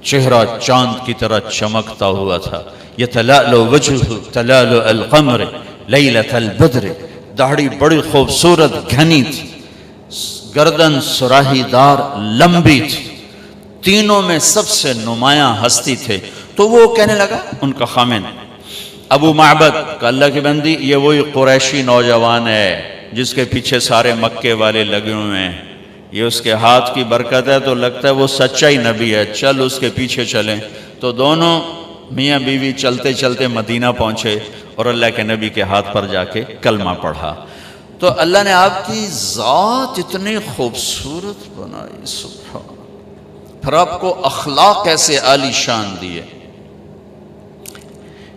چہرہ چاند کی طرح چمکتا ہوا تھا. یتلألؤ وجہہ تلألؤ القمر لیلۃ البدر. داڑھی بڑی خوبصورت گھنی تھی، گردن سراہی دار لمبی تھی، تینوں میں سب سے نمایاں ہستی تھے. تو وہ کہنے لگا ان کا خامن ابو معبد کہ اللہ کی بندی یہ وہی قریشی نوجوان ہے جس کے پیچھے سارے مکے والے لگے ہوئے ہیں، یہ اس کے ہاتھ کی برکت ہے تو لگتا ہے وہ سچا ہی نبی ہے، چل اس کے پیچھے چلیں. تو دونوں میاں بیوی چلتے چلتے مدینہ پہنچے اور اللہ کے نبی کے ہاتھ پر جا کے کلمہ پڑھا. تو اللہ نے آپ کی ذات اتنی خوبصورت بنائی، سبحان. پھر آپ کو اخلاق ایسے عالی شان دیے.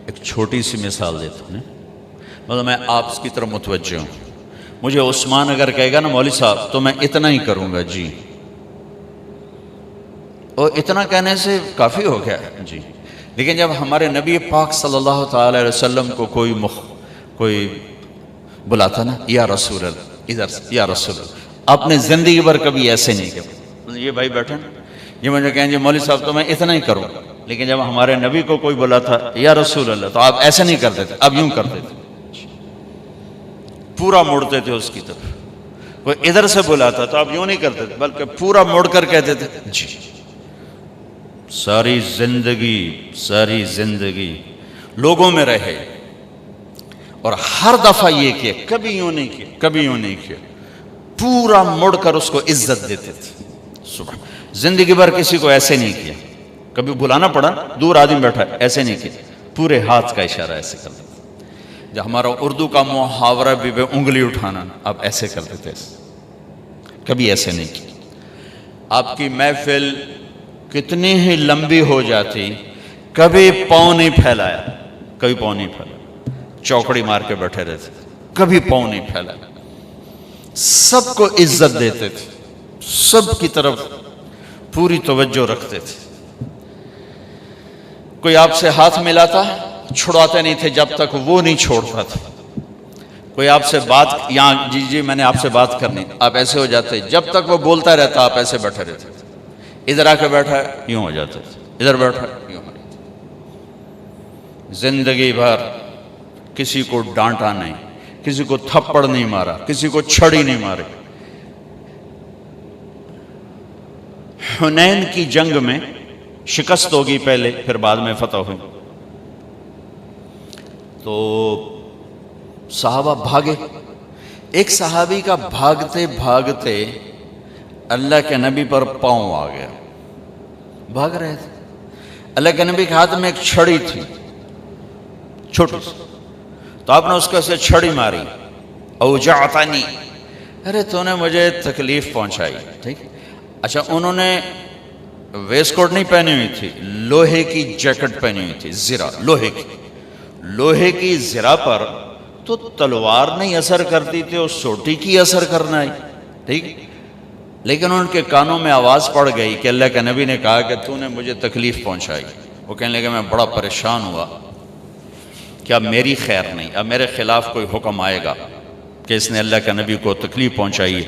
ایک چھوٹی سی مثال دیتا ہوں، مطلب میں آپ کی طرف متوجہ ہوں. مجھے عثمان اگر کہے گا نا مولوی صاحب تو میں اتنا ہی کروں گا جی، اور اتنا کہنے سے کافی ہو گیا جی. لیکن جب ہمارے نبی پاک صلی اللہ تعالی علیہ وسلم کو کوئی بلاتا نا یا رسول اللہ، ادھر سے یا رسول اللہ، آپ نے زندگی بھر کبھی ایسے نہیں کیا. یہ بھائی بیٹھے نا، یہ مجھے کہیں جی مولوی صاحب تو میں اتنا ہی کروں. لیکن جب ہمارے نبی کو کوئی بلاتا یا رسول اللہ تو آپ ایسے نہیں کرتے تھے، اب یوں کرتے تھے، پورا موڑتے تھے اس کی طرف. کوئی ادھر سے بلاتا تو آپ یوں نہیں کرتے تھے بلکہ پورا موڑ کر کہتے تھے جی. ساری زندگی لوگوں میں رہے اور ہر دفعہ یہ کیا، کبھی یوں نہیں کیا، پورا مڑ کر اس کو عزت دیتے تھے. سبحان. زندگی بھر کسی کو ایسے نہیں کیا، کبھی بلانا پڑا دور آدمی بیٹھا ایسے نہیں کیا، پورے ہاتھ کا اشارہ ایسے کرتے تھے. جب ہمارا اردو کا محاورہ بھی بے انگلی اٹھانا آپ ایسے کرتے تھے، کبھی ایسے نہیں کیا. آپ کی محفل کتنی ہی لمبی ہو جاتی، کبھی پاؤں نہیں پھیلایا، چوکڑی مار کے بیٹھے رہتے، کبھی پاؤں نہیں پھیلایا. سب کو عزت دیتے تھے، سب کی طرف پوری توجہ رکھتے تھے. کوئی آپ سے ہاتھ ملاتا چھڑاتے نہیں تھے جب تک وہ نہیں چھوڑتا تھا. کوئی آپ سے بات، یہاں جی میں نے آپ سے بات کرنی، آپ ایسے ہو جاتے، جب تک وہ بولتا رہتا آپ ایسے بیٹھے رہتے. ادھر آ کے بیٹھا یوں ہو جاتے، ادھر بیٹھا یوں ہو جاتے. زندگی بھر کسی کو ڈانٹا نہیں، کسی کو تھپڑ نہیں مارا، کسی کو چھڑی نہیں مارے. حنین کی جنگ میں شکست ہوگی پہلے، پھر بعد میں فتح ہوئی. تو صحابہ بھاگے. ایک صحابی کا بھاگتے بھاگتے اللہ کے نبی پر پاؤں آ گیا. بھاگ رہے تھے, اللہ کے نبی کے ہاتھ میں ایک چھڑی تھی چھوٹی سی, تو آپ نے اس کو سے چھڑی ماری. اوجعتنی, ارے تو نے مجھے تکلیف پہنچائی. ٹھیک, اچھا انہوں نے ویسٹ کوٹ نہیں پہنی ہوئی تھی, لوہے کی جیکٹ پہنی ہوئی تھی, زرہ لوہے کی زرہ پر تو تلوار نہیں اثر کرتی تھی, اور سوٹی کی اثر کرنا ہے. ٹھیک, لیکن ان کے کانوں میں آواز پڑ گئی کہ اللہ کے نبی نے کہا کہ تو نے مجھے تکلیف پہنچائی. وہ کہنے لگے میں بڑا پریشان ہوا کہ اب میری خیر نہیں, اب میرے خلاف کوئی حکم آئے گا کہ اس نے اللہ کے نبی کو تکلیف پہنچائی.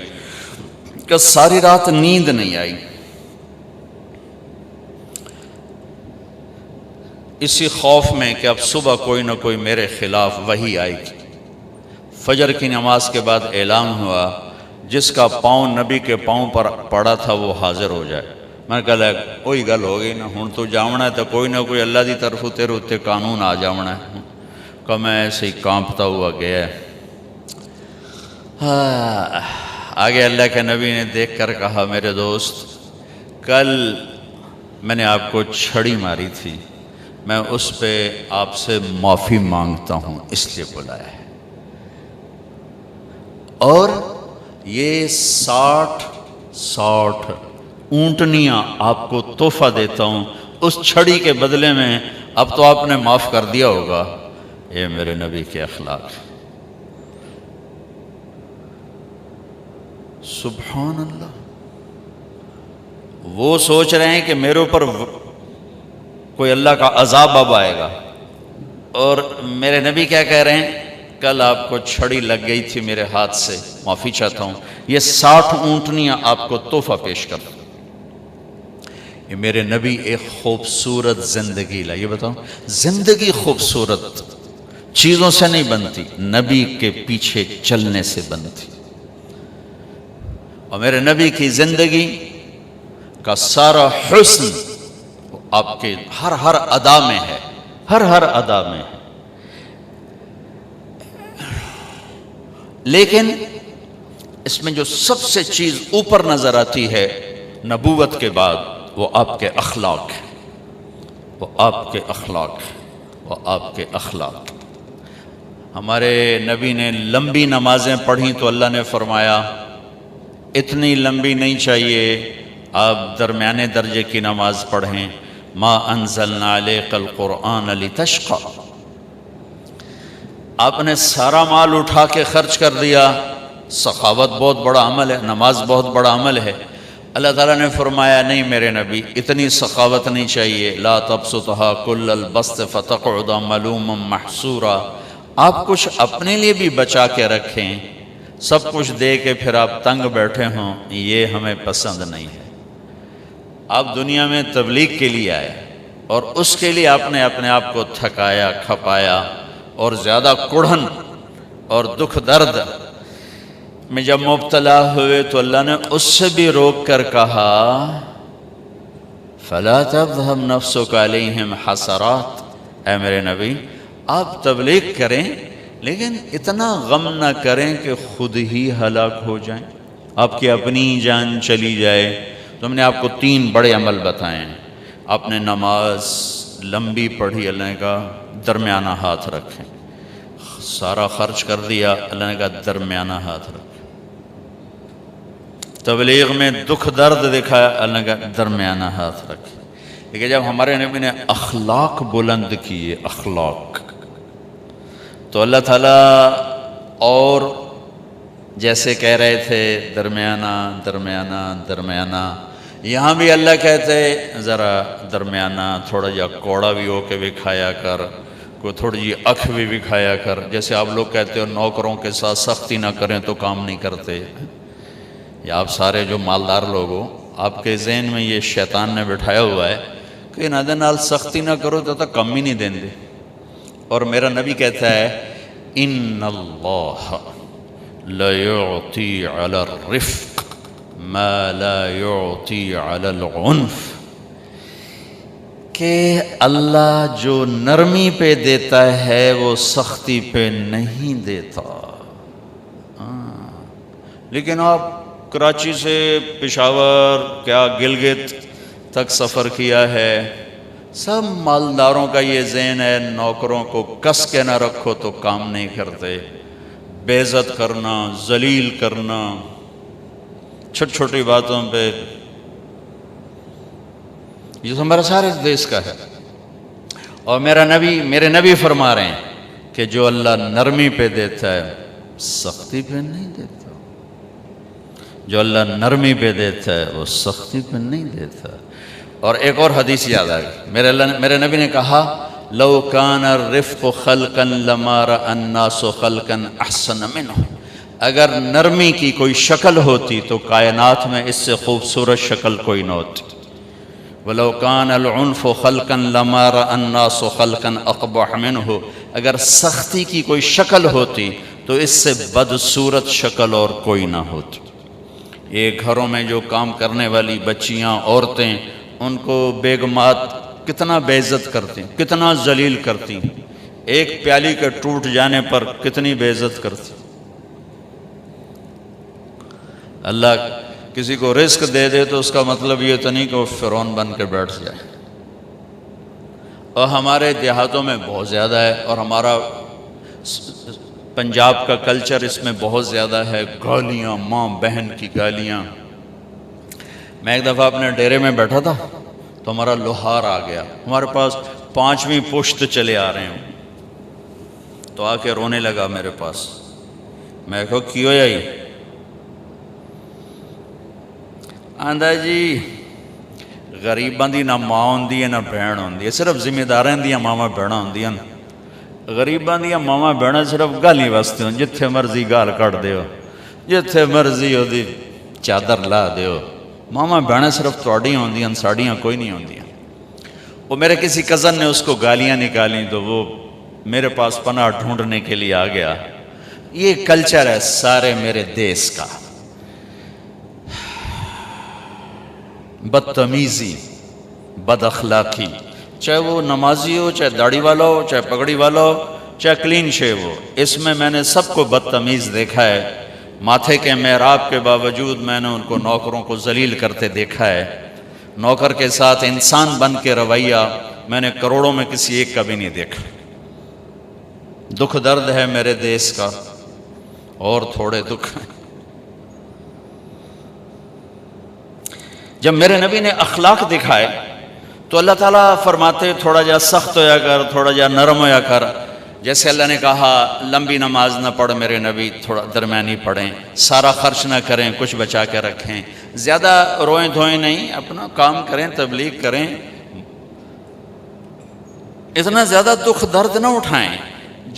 کہ ساری رات نیند نہیں آئی. اسی خوف میں کہ اب صبح کوئی نہ کوئی میرے خلاف وحی آئے گی. فجر کی نماز کے بعد اعلان ہوا جس کا پاؤں نبی کے پاؤں پر پڑا تھا وہ حاضر ہو جائے. میں کہا کوئی گل ہو گئی نا, ہوں تو جاؤنا ہے تو کوئی نہ کوئی اللہ دی طرف تیرے اتنے قانون آ جاؤنا ہے. کہ میں ایسے ہی کانپتا ہوا گیا. آگے اللہ کے نبی نے دیکھ کر کہا میرے دوست, کل میں نے آپ کو چھڑی ماری تھی, میں اس پہ آپ سے معافی مانگتا ہوں, اس لیے بلایا ہے. اور یہ 60 اونٹنیاں آپ کو تحفہ دیتا ہوں اس چھڑی کے بدلے میں. اب تو آپ نے معاف کر دیا ہوگا. یہ میرے نبی کے اخلاق. سبحان اللہ. وہ سوچ رہے ہیں کہ میرے اوپر کوئی اللہ کا عذاب اب آئے گا, اور میرے نبی کیا کہہ رہے ہیں, کل آپ کو چھڑی لگ گئی تھی میرے ہاتھ سے, معافی چاہتا ہوں, یہ 60 اونٹنیاں آپ کو تحفہ پیش کر دوں. یہ میرے نبی ایک خوبصورت زندگی لا. یہ بتاؤ, زندگی خوبصورت چیزوں سے نہیں بنتی, نبی کے پیچھے چلنے سے بنتی. اور میرے نبی کی زندگی کا سارا حسن آپ کے ہر ادا میں ہے, ہر ادا میں ہے. لیکن اس میں جو سب سے چیز اوپر نظر آتی ہے نبوت کے بعد, وہ آپ کے اخلاق ہے, وہ آپ کے اخلاق ہے, وہ آپ کے اخلاق. ہمارے نبی نے لمبی نمازیں پڑھی تو اللہ نے فرمایا اتنی لمبی نہیں چاہیے, آپ درمیانے درجے کی نماز پڑھیں. ما انزلنا علیک القرآن لتشقی. آپ نے سارا مال اٹھا کے خرچ کر دیا. سخاوت بہت بڑا عمل ہے, نماز بہت بڑا عمل ہے. اللہ تعالیٰ نے فرمایا نہیں میرے نبی, اتنی سخاوت نہیں چاہیے. لا تبسطها کل البسط فتقعد ملوما محسورا. آپ کچھ اپنے لیے بھی بچا کے رکھیں, سب کچھ دے کے پھر آپ تنگ بیٹھے ہوں, یہ ہمیں پسند نہیں ہے. آپ دنیا میں تبلیغ کے لیے آئے, اور اس کے لیے آپ نے اپنے آپ کو تھکایا کھپایا, اور زیادہ کڑھن اور دکھ درد میں جب مبتلا ہوئے تو اللہ نے اس سے بھی روک کر کہا فَلَا تَذْهَبْ نَفْسُكَ عَلَيْهِمْ حَسَرَاتٍ. اے میرے نبی آپ تبلیغ کریں لیکن اتنا غم نہ کریں کہ خود ہی ہلاک ہو جائیں, آپ کی اپنی جان چلی جائے. تو ہم نے آپ کو 3 بڑے عمل بتائے ہیں. آپ نے نماز لمبی پڑھی, اللہ نے کہا درمیانہ ہاتھ رکھیں. سارا خرچ کر دیا, اللہ نے کہا درمیانہ ہاتھ رکھیں. تبلیغ میں دکھ درد دکھایا, اللہ نے کہا درمیانہ ہاتھ رکھیں. لیکن جب ہمارے نبی نے اخلاق بلند کیے, اخلاق, تو اللہ تعالیٰ اور جیسے کہہ رہے تھے درمیانہ درمیانہ درمیانہ, یہاں بھی اللہ کہتے ذرا درمیانہ, تھوڑا جا کوڑا بھی ہو کے بھی کھایا کر, کوئی تھوڑی جی اکھ بھی کھایا کر. جیسے آپ لوگ کہتے ہو نوکروں کے ساتھ سختی نہ کریں تو کام نہیں کرتے, یا آپ سارے جو مالدار لوگ ہو, آپ کے ذہن میں یہ شیطان نے بٹھایا ہوا ہے کہ نادے نال سختی نہ کرو تو کم ہی نہیں دیں دے. اور میرا نبی کہتا ہے ان اللہ لَيُعْطِي عَلَى الرِّفْقِ مَا لَا يُعْطِي عَلَى الْعُنْفِ. کہ اللہ جو نرمی پہ دیتا ہے وہ سختی پہ نہیں دیتا۔ لیکن آپ کراچی سے پشاور کیا گلگت تک سفر کیا ہے، سب مالداروں کا یہ ذہن ہے نوکروں کو کس کے نہ رکھو تو کام نہیں کرتے، بے عزت کرنا، ذلیل کرنا، چھوٹی چھوٹی باتوں پہ، یہ تو ہمارا سارے دیش کا ہے۔ اور میرے نبی فرما رہے ہیں کہ جو اللہ نرمی پہ دیتا ہے سختی پہ نہیں دیتا، جو اللہ نرمی پہ دیتا ہے وہ سختی پہ نہیں دیتا۔ اور ایک اور حدیث یاد آ گئی، میرے نبی نے کہا لو کان الرفق خلقا لما رأى الناس خلقا احسن منه، اگر نرمی کی کوئی شکل ہوتی تو کائنات میں اس سے خوبصورت شکل کوئی نہ ہوتی۔ وَلَوْ كَانَ الْعُنْفُ خَلْقًا لَمَا رَأَى النَّاسُ خَلْقًا أَقْبَحَ مِنْهُ، اگر سختی کی کوئی شکل ہوتی تو اس سے بدصورت شکل اور کوئی نہ ہوتی۔ یہ گھروں میں جو کام کرنے والی بچیاں، عورتیں، ان کو بیگمات کتنا بے عزت کرتی، کتنا ذلیل کرتی، ایک پیالی کے ٹوٹ جانے پر کتنی بے عزت کرتی۔ اللہ کسی کو رزق دے دے تو اس کا مطلب یہ تو نہیں کہ وہ فرعون بن کے بیٹھ جائے۔ اور ہمارے دیہاتوں میں بہت زیادہ ہے، اور ہمارا پنجاب کا کلچر اس میں بہت زیادہ ہے، گالیاں، ماں بہن کی گالیاں۔ میں ایک دفعہ اپنے ڈیرے میں بیٹھا تھا تو ہمارا لوہار آ گیا، ہمارے پاس 5ویں پشت چلے آ رہے ہیں، تو آ کے رونے لگا میرے پاس۔ میں کہا کیوں آئی؟ آندا جی غریباں دی نہ ماں ہوندی ہے نہ بہن ہوندی ہے، صرف ذمہ داراں دیاں ماواں بہناں ہوندیاں۔ غریباں دیاں ماواں بہناں صرف گالی واسطے ہوں، جتھے مرضی گال کٹ دیو، جتھے مرضی دی چادر لا دیو، ماواں بہناں صرف تواڈیاں ہوندیاں، ساڈیاں کوئی نہیں ہوندیاں۔ وہ میرے کسی کزن نے اس کو گالیاں نکالیں تو وہ میرے پاس پناہ ڈھونڈنے کے لیے آ گیا۔ یہ کلچر ہے سارے میرے دیس کا، بدتمیزی، بد اخلاقی، چاہے وہ نمازی ہو، چاہے داڑھی والا ہو، چاہے پگڑی والا ہو، چاہے کلین شیو ہو، اس میں میں نے سب کو بدتمیز دیکھا ہے۔ ماتھے کے محراب کے باوجود میں نے ان کو نوکروں کو ذلیل کرتے دیکھا ہے۔ نوکر کے ساتھ انسان بن کے رویہ میں نے کروڑوں میں کسی ایک کا بھی نہیں دیکھا۔ دکھ درد ہے میرے دیس کا، اور تھوڑے دکھ ہیں۔ جب میرے نبی نے اخلاق دکھائے تو اللہ تعالیٰ فرماتے تھوڑا جا سخت ہویا کر، تھوڑا جا نرم ہویا کر۔ جیسے اللہ نے کہا لمبی نماز نہ پڑھ میرے نبی، تھوڑا درمیانی پڑھیں، سارا خرچ نہ کریں، کچھ بچا کے رکھیں، زیادہ روئیں دھوئیں نہیں، اپنا کام کریں، تبلیغ کریں، اتنا زیادہ دکھ درد نہ اٹھائیں۔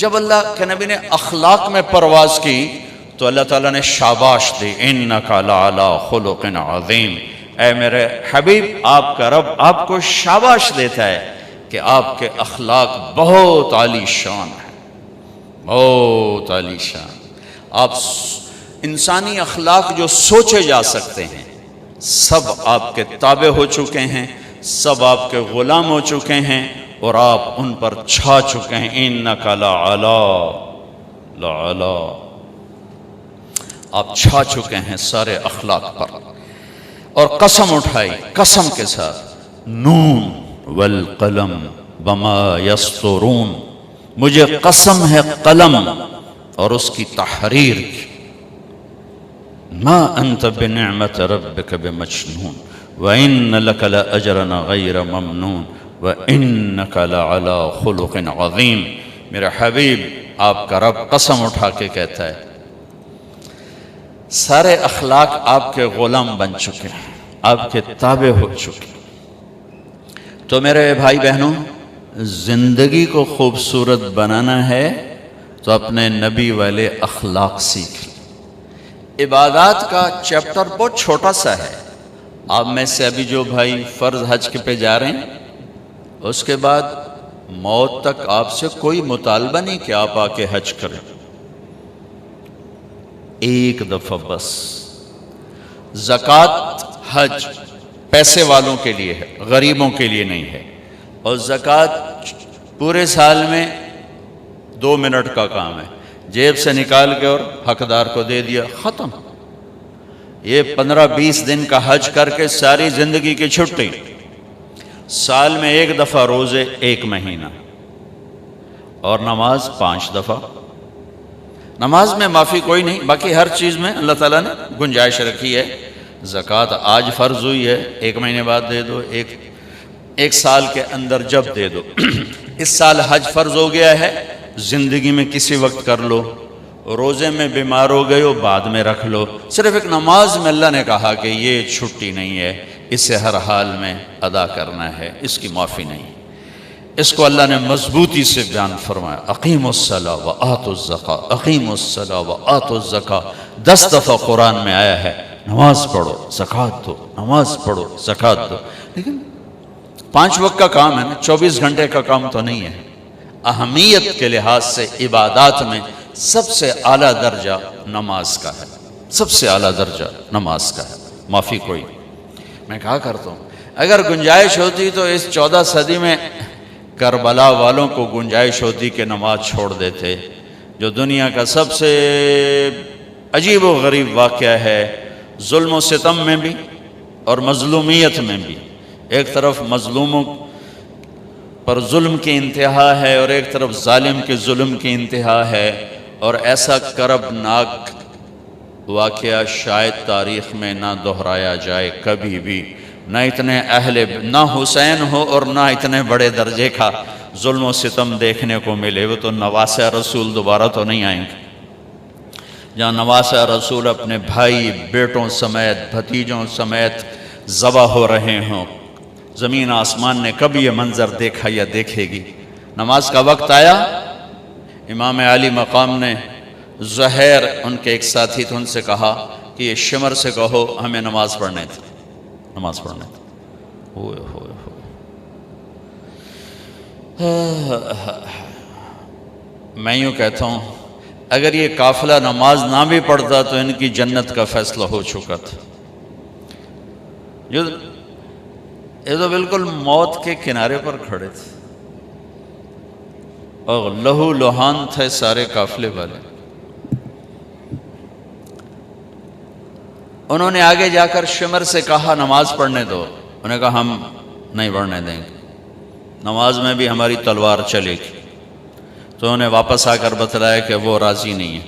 جب اللہ کے نبی نے اخلاق میں پرواز کی تو اللہ تعالیٰ نے شاباش دی، اِنَّكَ لَعَلَىٰ خُلُقٍ عَظِيمٍ، اے میرے حبیب آپ کا رب آپ کو شاباش دیتا ہے کہ آپ کے اخلاق بہت عالی شان ہیں، بہت عالی شان۔ آپ انسانی اخلاق جو سوچے جا سکتے ہیں سب آپ کے تابع ہو چکے ہیں، سب آپ کے غلام ہو چکے ہیں، اور آپ ان پر چھا چکے ہیں۔ اِنَّكَ لَعَلَىٰ، آپ چھا چکے ہیں سارے اخلاق پر۔ اور قسم اٹھائی قسم کے ساتھ، نون والقلم وما یسطرون، مجھے قسم ہے قلم اور اس کی تحریر کی، ما انت بنعمت ربک بمجنون وان لک لاجرا غیر ممنون وانک لعلی خلق عظیم۔ میرے حبیب آپ کا رب قسم اٹھا کے کہتا ہے سارے اخلاق آپ کے غلام بن چکے ہیں، آپ کے تابع ہو چکے ہیں۔ تو میرے بھائی بہنوں، زندگی کو خوبصورت بنانا ہے تو اپنے نبی والے اخلاق سیکھ لیں۔ عبادات کا چیپٹر بہت چھوٹا سا ہے۔ آپ میں سے ابھی جو بھائی فرض حج پہ جا رہے ہیں، اس کے بعد موت تک آپ سے کوئی مطالبہ نہیں کہ آپ آ کے حج کریں، ایک دفعہ بس۔ زکوٰۃ حج پیسے والوں کے لیے ہے، غریبوں کے لیے نہیں ہے۔ اور زکوٰۃ پورے سال میں 2 منٹ کا کام ہے، جیب سے نکال کے اور حقدار کو دے دیا، ختم۔ یہ 15-20 دن کا حج کر کے ساری زندگی کی چھٹی، سال میں 1 دفعہ روزے 1 مہینہ، اور نماز 5 دفعہ۔ نماز میں معافی کوئی نہیں، باقی ہر چیز میں اللہ تعالیٰ نے گنجائش رکھی ہے۔ زکوٰۃ آج فرض ہوئی ہے، 1 مہینے بعد دے دو، ایک سال کے اندر جب دے دو۔ اس سال حج فرض ہو گیا ہے، زندگی میں کسی وقت کر لو، روزے میں بیمار ہو گئے ہو بعد میں رکھ لو۔ صرف ایک نماز میں اللہ نے کہا کہ یہ چھٹی نہیں ہے، اسے ہر حال میں ادا کرنا ہے، اس کی معافی نہیں۔ اس کو اللہ نے مضبوطی سے بیان فرمایا، اقیموا الصلاۃ وآتوا الزکاۃ، اقیموا الصلاۃ وآتوا الزکاۃ۔ 10 دفعہ قرآن میں آیا ہے نماز پڑھو زکوٰۃ دو، نماز پڑھو زکوٰۃ دو۔ لیکن 5 وقت کا کام ہے نا، 24 گھنٹے کا کام تو نہیں ہے۔ اہمیت کے لحاظ سے عبادات میں سب سے اعلیٰ درجہ نماز کا ہے، سب سے اعلیٰ درجہ نماز کا ہے، معافی کوئی۔ میں کہا کرتا ہوں اگر گنجائش ہوتی تو اس 14 صدی میں کربلا والوں کو گنجائش ہوتی کہ نماز چھوڑ دیتے، جو دنیا کا سب سے عجیب و غریب واقعہ ہے، ظلم و ستم میں بھی اور مظلومیت میں بھی۔ ایک طرف مظلوموں پر ظلم کی انتہا ہے اور ایک طرف ظالم کے ظلم کی انتہا ہے، اور ایسا کربناک واقعہ شاید تاریخ میں نہ دہرایا جائے کبھی بھی، نہ اتنے نہ حسین ہو اور نہ اتنے بڑے درجے کا ظلم و ستم دیکھنے کو ملے۔ وہ تو نواسہ رسول دوبارہ تو نہیں آئیں گے، جہاں نواسہ رسول اپنے بھائی بیٹوں سمیت بھتیجوں سمیت ذبح ہو رہے ہوں۔ زمین آسمان نے کبھی یہ منظر دیکھا یا دیکھے گی؟ نماز کا وقت آیا، امام علی مقام نے زہیر ان کے ایک ساتھی تھے، ان سے کہا کہ یہ شمر سے کہو ہمیں نماز پڑھنے تھے، نماز پڑھنے تھے۔ ہوئے ہوئے ہوئے، میں یوں کہتا ہوں اگر یہ قافلہ نماز نہ بھی پڑھتا تو ان کی جنت کا فیصلہ ہو چکا تھا۔ یہ تو بالکل موت کے کنارے پر کھڑے تھے اور لہو لہان تھے سارے قافلے والے۔ انہوں نے آگے جا کر شمر سے کہا نماز پڑھنے دو، انہوں نے کہا ہم نہیں پڑھنے دیں گے، نماز میں بھی ہماری تلوار چلے گی۔ تو انہوں نے واپس آ کر بتلایا کہ وہ راضی نہیں ہے۔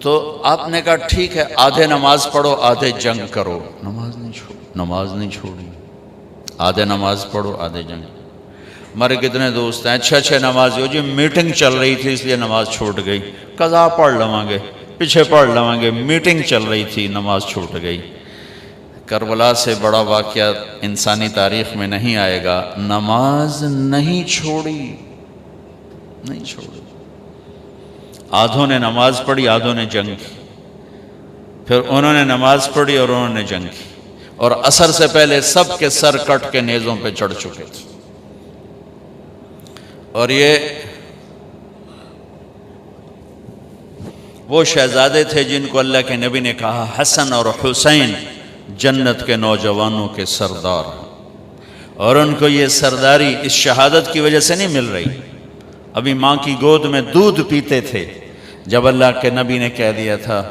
تو آپ نے کہا ٹھیک ہے، آدھے نماز پڑھو آدھے جنگ کرو۔ نماز نہیں چھوڑی، آدھے نماز پڑھو آدھے جنگ۔ ہمارے کتنے دوست ہیں اچھے نماز ہو جی، میٹنگ چل رہی تھی اس لیے نماز چھوٹ گئی، قضا پڑھ لواں گے، پیچھے پڑھ لواں گے، میٹنگ چل رہی تھی نماز چھوٹ گئی۔ کربلا سے بڑا واقعہ انسانی تاریخ میں نہیں آئے گا، نماز نہیں چھوڑی، نہیں چھوڑی۔ آدھوں نے نماز پڑھی آدھوں نے جنگ کی، پھر انہوں نے نماز پڑھی اور انہوں نے جنگ کی، اور عصر سے پہلے سب کے سر کٹ کے نیزوں پہ چڑھ چکے تھے۔ اور یہ وہ شہزادے تھے جن کو اللہ کے نبی نے کہا حسن اور حسین جنت کے نوجوانوں کے سردار، اور ان کو یہ سرداری اس شہادت کی وجہ سے نہیں مل رہی، ابھی ماں کی گود میں دودھ پیتے تھے جب اللہ کے نبی نے کہہ دیا تھا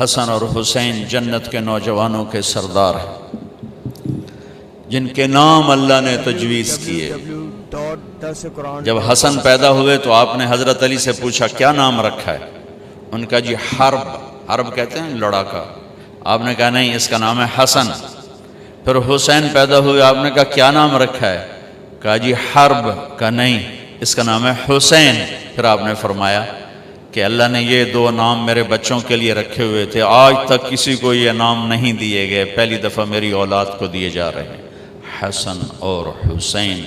حسن اور حسین جنت کے نوجوانوں کے سردار ہیں، جن کے نام اللہ نے تجویز کیے۔ جب حسن پیدا ہوئے تو آپ نے حضرت علی سے پوچھا کیا نام رکھا ہے؟ ان کا جی حرب، حرب کہتے ہیں لڑاکا۔ آپ نے کہا نہیں اس کا نام ہے حسن۔ پھر حسین پیدا ہوئے، آپ نے کہا کیا نام رکھا ہے؟ کہا جی حرب، کا نہیں اس کا نام ہے حسین۔ پھر آپ نے فرمایا کہ اللہ نے یہ 2 نام میرے بچوں کے لیے رکھے ہوئے تھے، آج تک کسی کو یہ نام نہیں دیے گئے، پہلی دفعہ میری اولاد کو دیے جا رہے ہیں، حسن اور حسین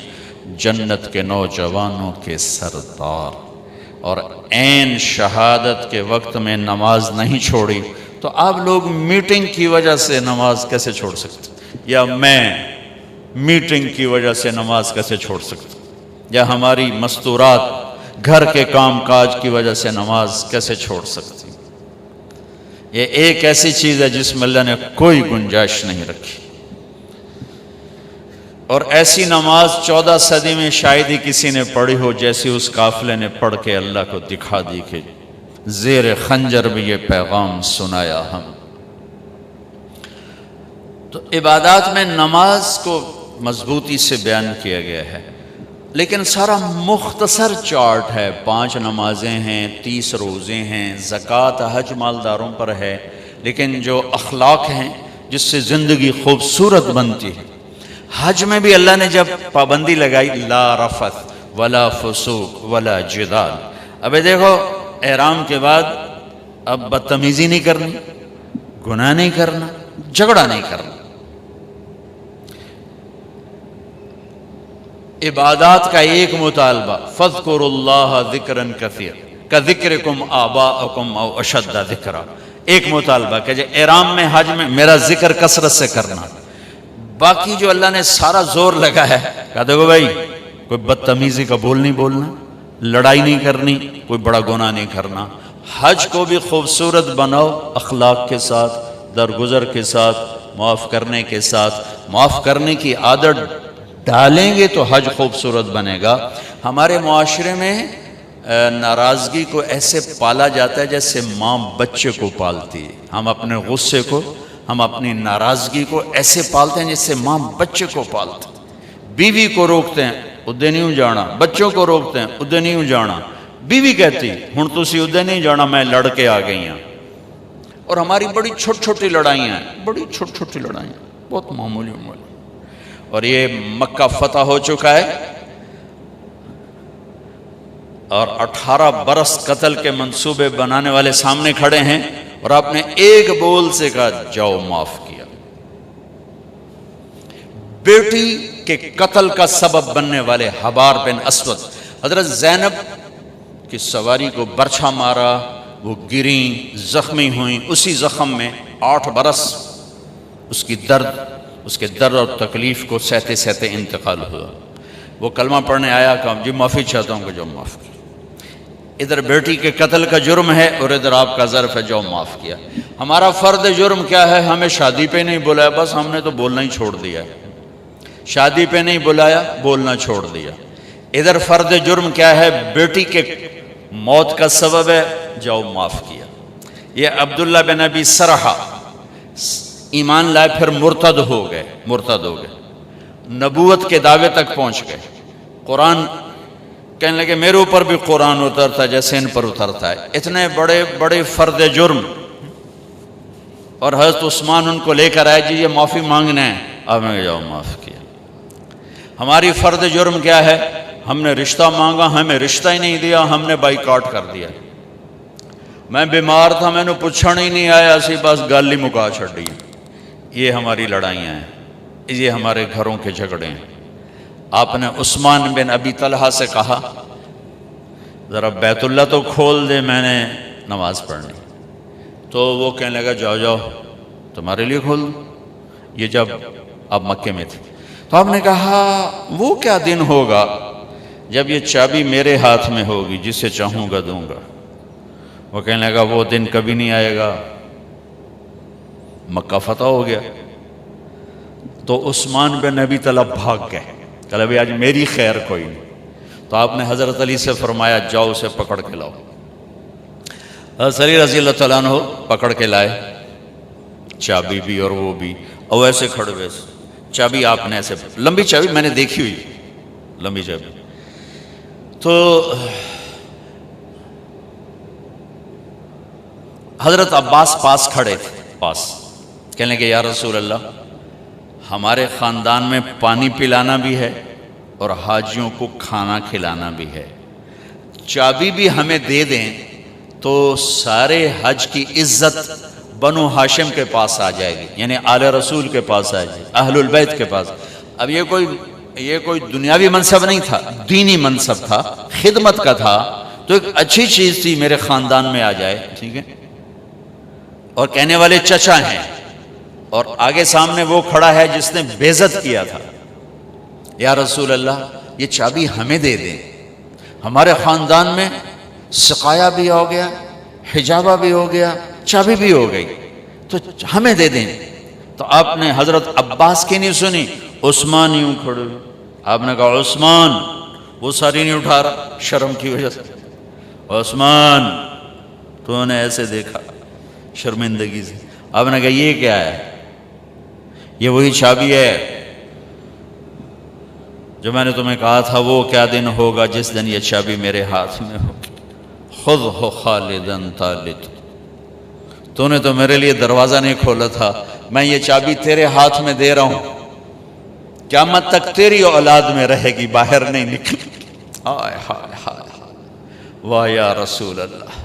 جنت کے نوجوانوں کے سردار۔ اور عین شہادت کے وقت میں نماز نہیں چھوڑی، تو آپ لوگ میٹنگ کی وجہ سے نماز کیسے چھوڑ سکتے؟ یا میں میٹنگ کی وجہ سے نماز کیسے چھوڑ سکتا؟ یا ہماری مستورات گھر کے کام کاج کی وجہ سے نماز کیسے چھوڑ سکتی؟ یہ ایک ایسی چیز ہے جس میں اللہ نے کوئی گنجائش نہیں رکھی۔ اور ایسی نماز 14 صدی میں شاید ہی کسی نے پڑھی ہو جیسی اس قافلے نے پڑھ کے اللہ کو دکھا دی کہ زیر خنجر بھی یہ پیغام سنایا ہم۔ تو عبادات میں نماز کو مضبوطی سے بیان کیا گیا ہے، لیکن سارا مختصر چارٹ ہے۔ 5 نمازیں ہیں، 30 روزے ہیں، زکوٰۃ حج مالداروں پر ہے، لیکن جو اخلاق ہیں جس سے زندگی خوبصورت بنتی ہے۔ حج میں بھی اللہ نے جب پابندی لگائی، لا رفث ولا فسوق ولا جدال، اب دیکھو احرام کے بعد اب بدتمیزی نہیں کرنی، گناہ نہیں کرنا، جھگڑا نہیں کرنا۔ عبادات کا ایک مطالبہ، فاذکروا اللہ ذکرا کثیرا کذکرکم آباءکم او اشد ذکرا، ایک مطالبہ کہ احرام میں حج میں میرا ذکر کثرت سے کرنا۔ باقی جو اللہ نے سارا زور لگا ہے، کہا دیکھو بھائی کوئی بدتمیزی کا بول نہیں بولنا، لڑائی نہیں کرنی، کوئی بڑا گناہ نہیں کرنا۔ حج کو بھی خوبصورت بناؤ، اخلاق کے ساتھ، درگزر کے ساتھ، معاف کرنے کے ساتھ۔ معاف کرنے کی عادت ڈالیں گے تو حج خوبصورت بنے گا۔ ہمارے معاشرے میں ناراضگی کو ایسے پالا جاتا ہے جیسے ماں بچے کو پالتی ہے۔ ہم اپنے غصے کو، ہم اپنی ناراضگی کو ایسے پالتے ہیں جیسے ماں بچے کو پالتی۔ بیوی کو روکتے ہیں ادھے نہیں جانا، بچوں کو روکتے ہیں ادھے نہیں جانا، بیوی کہتی ہن تسی ادھے نہیں جانا، میں لڑ کے آ گئی ہوں۔ اور ہماری بڑی چھوٹی چھوٹی لڑائیاں ہیں، بڑی چھوٹی چھوٹی لڑائیاں، بہت معمولی معمولی۔ اور یہ مکہ فتح ہو چکا ہے اور 18 برس قتل کے منصوبے بنانے والے سامنے کھڑے ہیں، اور آپ نے ایک بول سے کہا جاؤ معاف کیا۔ بیٹی کے قتل کا سبب بننے والے حبار بن اسود، حضرت زینب کی سواری کو برچھا مارا، وہ گریں، زخمی ہوئیں، اسی زخم میں 8 برس اس کے درد اور تکلیف کو سہتے سہتے انتقال ہوا۔ وہ کلمہ پڑھنے آیا، کہا جی معافی چاہتا ہوں کہ جو معاف کیا۔ ادھر بیٹی کے قتل کا جرم ہے اور ادھر آپ کا ظرف ہے جو معاف کیا۔ ہمارا فرد جرم کیا ہے؟ ہمیں شادی پہ نہیں بلایا، بس ہم نے تو بولنا ہی چھوڑ دیا۔ شادی پہ نہیں بلایا، بولنا چھوڑ دیا۔ ادھر فرد جرم کیا ہے؟ بیٹی کے موت کا سبب ہے، جاؤ معاف کیا۔ یہ عبداللہ بن ابی سرحہ ایمان لائے پھر مرتد ہو گئے، نبوت کے دعوے تک پہنچ گئے۔ قرآن کہنے لگے میرے اوپر بھی قرآن اترتا جیسے ان پر اترتا ہے۔ اتنے بڑے بڑے فرد جرم، اور حضرت عثمان ان کو لے کر آئے، جی یہ معافی مانگنا ہے، اب میں جاؤ معاف کیا۔ ہماری فرد جرم کیا ہے؟ ہم نے رشتہ مانگا، ہمیں رشتہ ہی نہیں دیا، ہم نے بائیکاٹ کر دیا۔ میں بیمار تھا، میں نے پوچھنا ہی نہیں آیا، اسی بس گل ہی مکا چھڑی۔ یہ ہماری لڑائیاں ہیں، یہ ہمارے گھروں کے جھگڑے ہیں۔ آپ نے عثمان بن ابی طلحہ سے کہا ذرا بیت اللہ تو کھول دے، میں نے نماز پڑھنی۔ تو وہ کہنے لگا جاؤ جاؤ تمہارے لیے کھول دوں۔ یہ جب آپ مکے میں تھے تو آپ نے کہا وہ کیا دن ہوگا جب یہ چابی میرے ہاتھ میں ہوگی، جسے چاہوں گا دوں گا۔ وہ کہنے لگا وہ دن کبھی نہیں آئے گا۔ مکہ فتح ہو گیا تو عثمان بن نبی طلب بھاگ گئے، کہ بھائی آج میری خیر کوئی نہیں۔ تو آپ نے حضرت علی سے فرمایا جاؤ اسے پکڑ کے لاؤ۔ حضرت علی رضی اللہ تعالیٰ عنہ پکڑ کے لائے، چابی بھی اور وہ بھی، اور ایسے کھڑے ہوئے، چابی آپ نے ایسے، لمبی چابی میں نے دیکھی ہوئی، لمبی چابی۔ تو حضرت عباس پاس کھڑے تھے، پاس کہنے لگے یا رسول اللہ ہمارے خاندان میں پانی پلانا بھی ہے اور حاجیوں کو کھانا کھلانا بھی ہے، چابی بھی ہمیں دے دیں تو سارے حج کی عزت بنو ہاشم کے پاس آ جائے گی، یعنی آل رسول کے پاس آ جائے گی، اہل البیت کے پاس۔ اب یہ کوئی دنیاوی منصب نہیں تھا، دینی منصب تھا، خدمت کا تھا، تو ایک اچھی چیز تھی میرے خاندان میں آ جائے، ٹھیک ہے۔ اور کہنے والے چچا ہیں، اور آگے سامنے وہ کھڑا ہے جس نے بے عزت کیا تھا۔ یا رسول اللہ یہ چابی ہمیں دے دیں، ہمارے خاندان میں سقایا بھی ہو گیا، حجابہ بھی ہو گیا، چابی بھی ہو گئی، تو ہمیں دے دیں۔ تو آپ نے حضرت عباس کی نہیں سنی، عثمان یوں کھڑے ہوئے. آپ نے کہا عثمان، وہ ساری نہیں اٹھا رہا شرم کی وجہ سے. عثمان، تو نے ایسے دیکھا شرمندگی سے. آپ نے کہا یہ کیا ہے؟ یہ وہی چابی ہے جو میں نے تمہیں کہا تھا وہ کیا دن ہوگا جس دن یہ چابی میرے ہاتھ میں ہوگی. خود ہو خالدن طالد، تو نے تو میرے لیے دروازہ نہیں کھولا تھا، میں یہ چابی تیرے ہاتھ میں دے رہا ہوں، قیامت تک تیری اولاد میں رہے گی، باہر نہیں نکلی. ہائے ہائے ہائے، واہ یا رسول اللہ.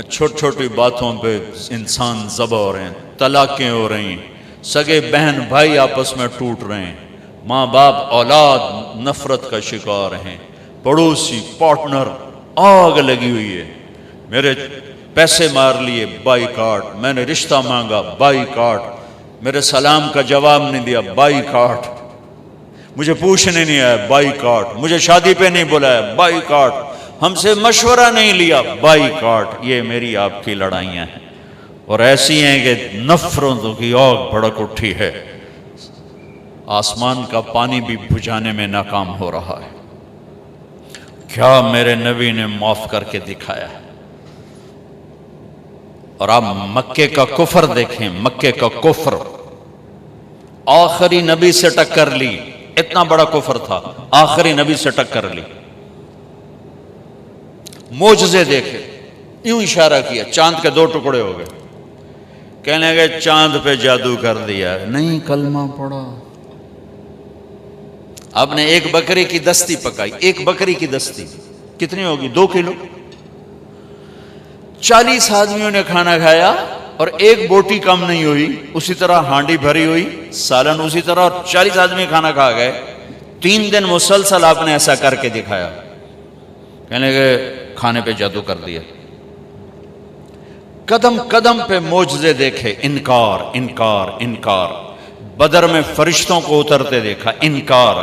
چھوٹی چھوٹی باتوں پہ انسان ذبح ہو رہے ہیں، طلاقیں ہو رہی ہیں، سگے بہن بھائی آپس میں ٹوٹ رہے ہیں، ماں باپ اولاد نفرت کا شکار ہیں، پڑوسی پارٹنر آگ لگی ہوئی ہے. میرے پیسے مار لیے، بائی کاٹ. میں نے رشتہ مانگا، بائی کاٹ. میرے سلام کا جواب نہیں دیا، بائی کاٹ. مجھے پوچھنے نہیں آیا، بائی کاٹ. مجھے شادی پہ نہیں بلایا، بائی کاٹ. ہم سے مشورہ نہیں لیا، بائی کاٹ. یہ میری آپ کی لڑائیاں ہیں، اور ایسی ہیں کہ نفرتوں کی آگ بھڑک اٹھی ہے. آسمان کا پانی بھی بجھانے میں ناکام ہو رہا ہے. کیا میرے نبی نے معاف کر کے دکھایا ہے. اور آپ مکے کا کفر دیکھیں، مکے کا کفر آخری نبی سے ٹکر لی. اتنا بڑا کفر تھا، آخری نبی سے ٹکر لی. معجزے دیکھے، یوں اشارہ کیا، چاند کے 2 ٹکڑے ہو گئے. کہنے لگے چاند پہ جادو کر دیا. نہیں، کلمہ پڑھا. آپ نے ایک بکری کی دستی پکائی، ایک بکری کی دستی کتنی ہوگی؟ 2 کلو. 40 آدمیوں نے کھانا کھایا اور ایک بوٹی کم نہیں ہوئی. اسی طرح ہانڈی بھری ہوئی، سالن اسی طرح، اور 40 آدمی کھانا کھا گئے. 3 دن مسلسل آپ نے ایسا کر کے دکھایا. کہنے لگے کھانے پہ جادو کر دیا. قدم قدم پہ معجزے دیکھے، انکار انکار انکار. بدر میں فرشتوں کو اترتے دیکھا، انکار.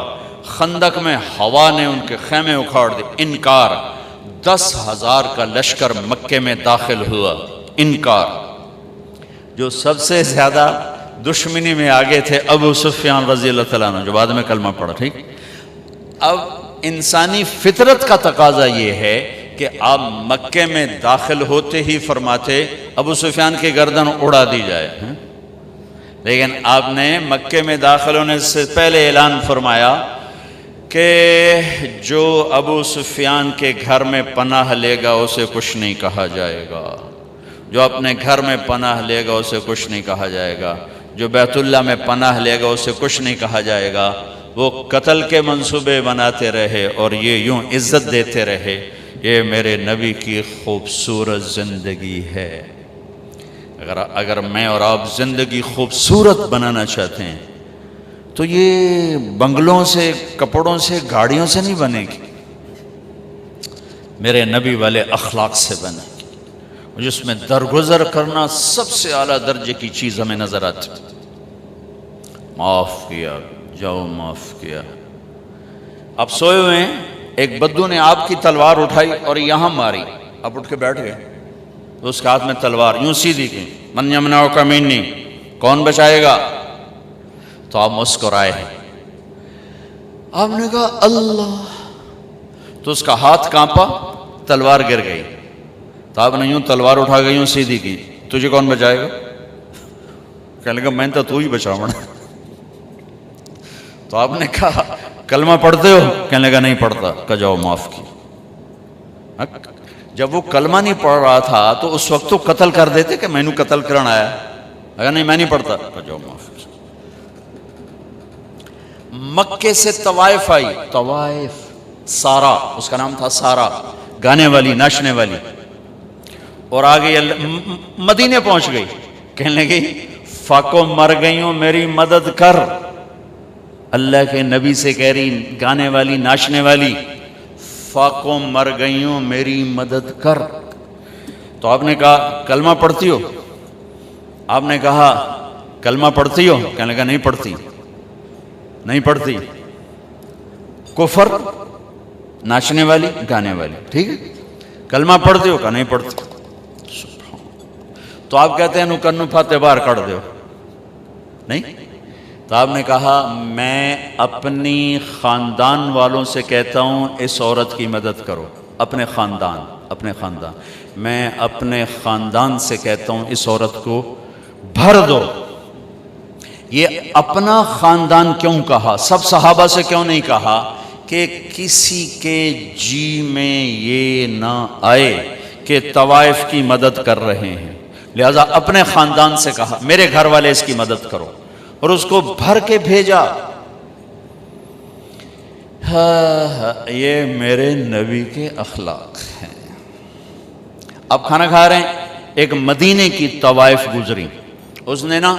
خندق میں ہوا نے ان کے خیمے اکھاڑ دیے، انکار. 10,000 کا لشکر مکے میں داخل ہوا، انکار. جو سب سے زیادہ دشمنی میں آگے تھے ابو سفیان رضی اللہ تعالیٰ عنہ، جو بعد میں کلمہ پڑھا. ٹھیک. اب انسانی فطرت کا تقاضا یہ ہے کہ آپ مکے میں داخل ہوتے ہی فرماتے ابو سفیان کی گردن اڑا دی جائے. لیکن آپ نے مکے میں داخل ہونے سے پہلے اعلان فرمایا کہ جو ابو سفیان کے گھر میں پناہ لے گا اسے کچھ نہیں کہا جائے گا. جو اپنے گھر میں پناہ لے گا اسے کچھ نہیں کہا جائے گا. جو بیت اللہ میں پناہ لے گا اسے کچھ نہیں کہا جائے گا. وہ قتل کے منصوبے بناتے رہے اور یہ یوں عزت دیتے رہے. یہ میرے نبی کی خوبصورت زندگی ہے. اگر میں اور آپ زندگی خوبصورت بنانا چاہتے ہیں تو یہ بنگلوں سے، کپڑوں سے، گاڑیوں سے نہیں بنے گی. میرے نبی والے اخلاق سے بنے گی، جس میں درگزر کرنا سب سے اعلیٰ درجے کی چیز ہمیں نظر آتی. معاف کیا، جاؤ معاف کیا. آپ سوئے ہوئے ہیں، ایک بدو نے آپ کی تلوار اٹھائی اور یہاں ماری. آپ اٹھ کے بیٹھ گئے تو اس کے ہاتھ میں تلوار یوں سیدھی کی. من یمنعک منی، کون بچائے گا؟ تو آپ مسکرائے. آپ نے کہا اللہ. تو اس کا ہاتھ کانپا، تلوار گر گئی. تو آپ نے یوں تلوار اٹھا کے یوں سیدھی کی. تجھے کون بچائے گا؟ کہنے لگا میں تو ہی بچاؤں. تو آپ نے کہا کلمہ پڑھتے ہو؟ کہنے لگا نہیں پڑھتا. کہ جاؤ معاف کی. جب وہ کلمہ نہیں پڑھ رہا تھا تو اس وقت تو قتل کر دیتے کہ میں نے قتل کرنا آیا. اگر نہیں میں نہیں پڑھتا. کہ جاؤ معاف کی. مکے سے طوائف آئی. طوائف، سارا اس کا نام تھا، سارا گانے والی، ناچنے والی. اور آگے مدینے پہنچ گئی. کہنے لگی فاقو مر گئی ہوں میری مدد کر. اللہ کے نبی سے کہہ رہی گانے والی، ناچنے والی، فاقوں مر گئی ہوں میری مدد کر. تو آپ نے کہا کلمہ پڑھتی ہو؟ آپ نے کہا کلمہ پڑھتی ہو؟ کہنے لگا نہیں پڑھتی. نہیں پڑھتی. کفر، ناچنے والی، گانے والی. ٹھیک ہے. کلمہ پڑھتی ہو؟ کہا نہیں پڑھتی. تو آپ کہتے ہیں نو کنو فاتح باہر کر دو. نہیں، تو آپ نے کہا میں اپنی خاندان والوں سے کہتا ہوں اس عورت کی مدد کرو. اپنے خاندان میں اپنے خاندان سے کہتا ہوں اس عورت کو بھر دو. یہ اپنا خاندان کیوں کہا؟ سب صحابہ سے کیوں نہیں کہا کہ کسی کے جی میں یہ نہ آئے کہ طوائف کی مدد کر رہے ہیں؟ لہذا اپنے خاندان سے کہا میرے گھر والے اس کی مدد کرو، اور اس کو بھر کے بھیجا. یہ میرے نبی کے اخلاق ہیں. آپ کھانا کھا رہے ہیں، ایک مدینے کی طوائف گزری، اس نے نا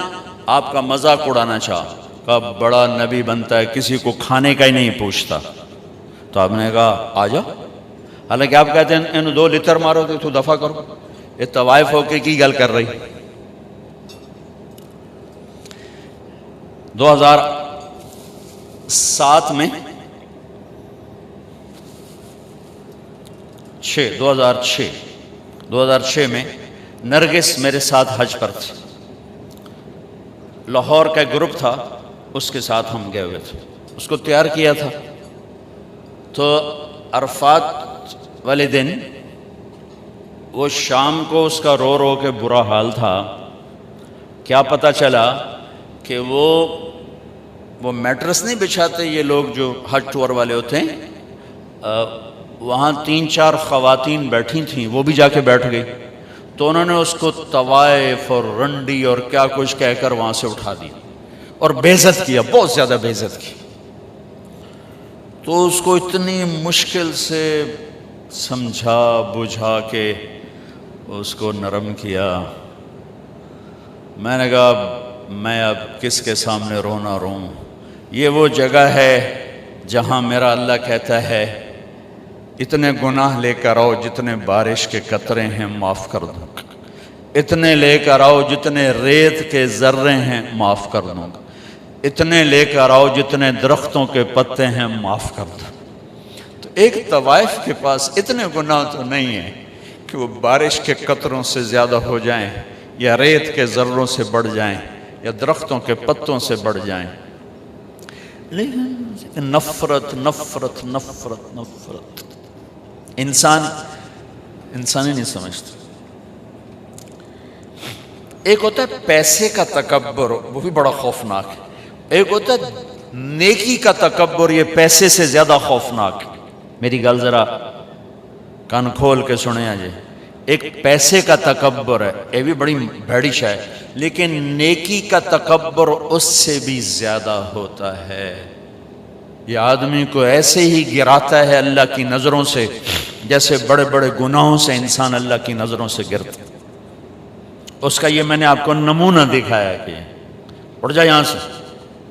آپ کا مذاق اڑانا چاہا، کہا بڑا نبی بنتا ہے کسی کو کھانے کا ہی نہیں پوچھتا. تو آپ نے کہا آ جاؤ. حالانکہ آپ کہتے ہیں انہوں 2 لتر مارو تو دفع کرو. یہ طوائف ہو کے کی گل کر رہی. 2007 میں 2006 میں نرگس میرے ساتھ حج پر تھی. لاہور کا گروپ تھا، اس کے ساتھ ہم گئے ہوئے تھے، اس کو تیار کیا تھا. تو عرفات والے دن وہ شام کو اس کا رو رو کے برا حال تھا. کیا پتہ چلا کہ وہ میٹرس نہیں بچھاتے یہ لوگ جو حج ٹور والے ہوتے ہیں، وہاں 3-4 خواتین بیٹھی تھیں، وہ بھی جا کے بیٹھ گئی. تو انہوں نے اس کو طوائف اور رنڈی اور کیا کچھ کہہ کر وہاں سے اٹھا دی اور بے عزت کیا، بہت زیادہ بے عزت کی. تو اس کو اتنی مشکل سے سمجھا بجھا کے اس کو نرم کیا. میں نے کہا میں اب کس کے سامنے رونا روں؟ یہ وہ جگہ ہے جہاں میرا اللہ کہتا ہے اتنے گناہ لے کر آؤ جتنے بارش کے قطرے ہیں معاف کر دوں گا، اتنے لے کر آؤ جتنے ریت کے ذرے ہیں معاف کر دوں گا، اتنے لے کر آؤ جتنے درختوں کے پتے ہیں معاف کر دوں. تو ایک طوائف کے پاس اتنے گناہ تو نہیں ہیں کہ وہ بارش کے قطروں سے زیادہ ہو جائیں، یا ریت کے ذروں سے بڑھ جائیں، یا درختوں کے پتوں سے بڑھ جائیں. لیکن نفرت نفرت نفرت نفرت انسان ہی نہیں سمجھتا. ایک ہوتا ہے پیسے کا تکبر، وہ بھی بڑا خوفناک ہے. ایک ہوتا ہے نیکی کا تکبر، یہ پیسے سے زیادہ خوفناک ہے. میری گل ذرا کان کھول کے سنیں آجے. ایک پیسے کا تکبر ہے، یہ بھی بڑی بھیڑی شے ہے، لیکن نیکی کا تکبر اس سے بھی زیادہ ہوتا ہے. یہ آدمی کو ایسے ہی گراتا ہے اللہ کی نظروں سے جیسے بڑے بڑے گناہوں سے انسان اللہ کی نظروں سے گرتا. اس کا یہ میں نے آپ کو نمونہ دکھایا کہ اٹھ جا یہاں سے.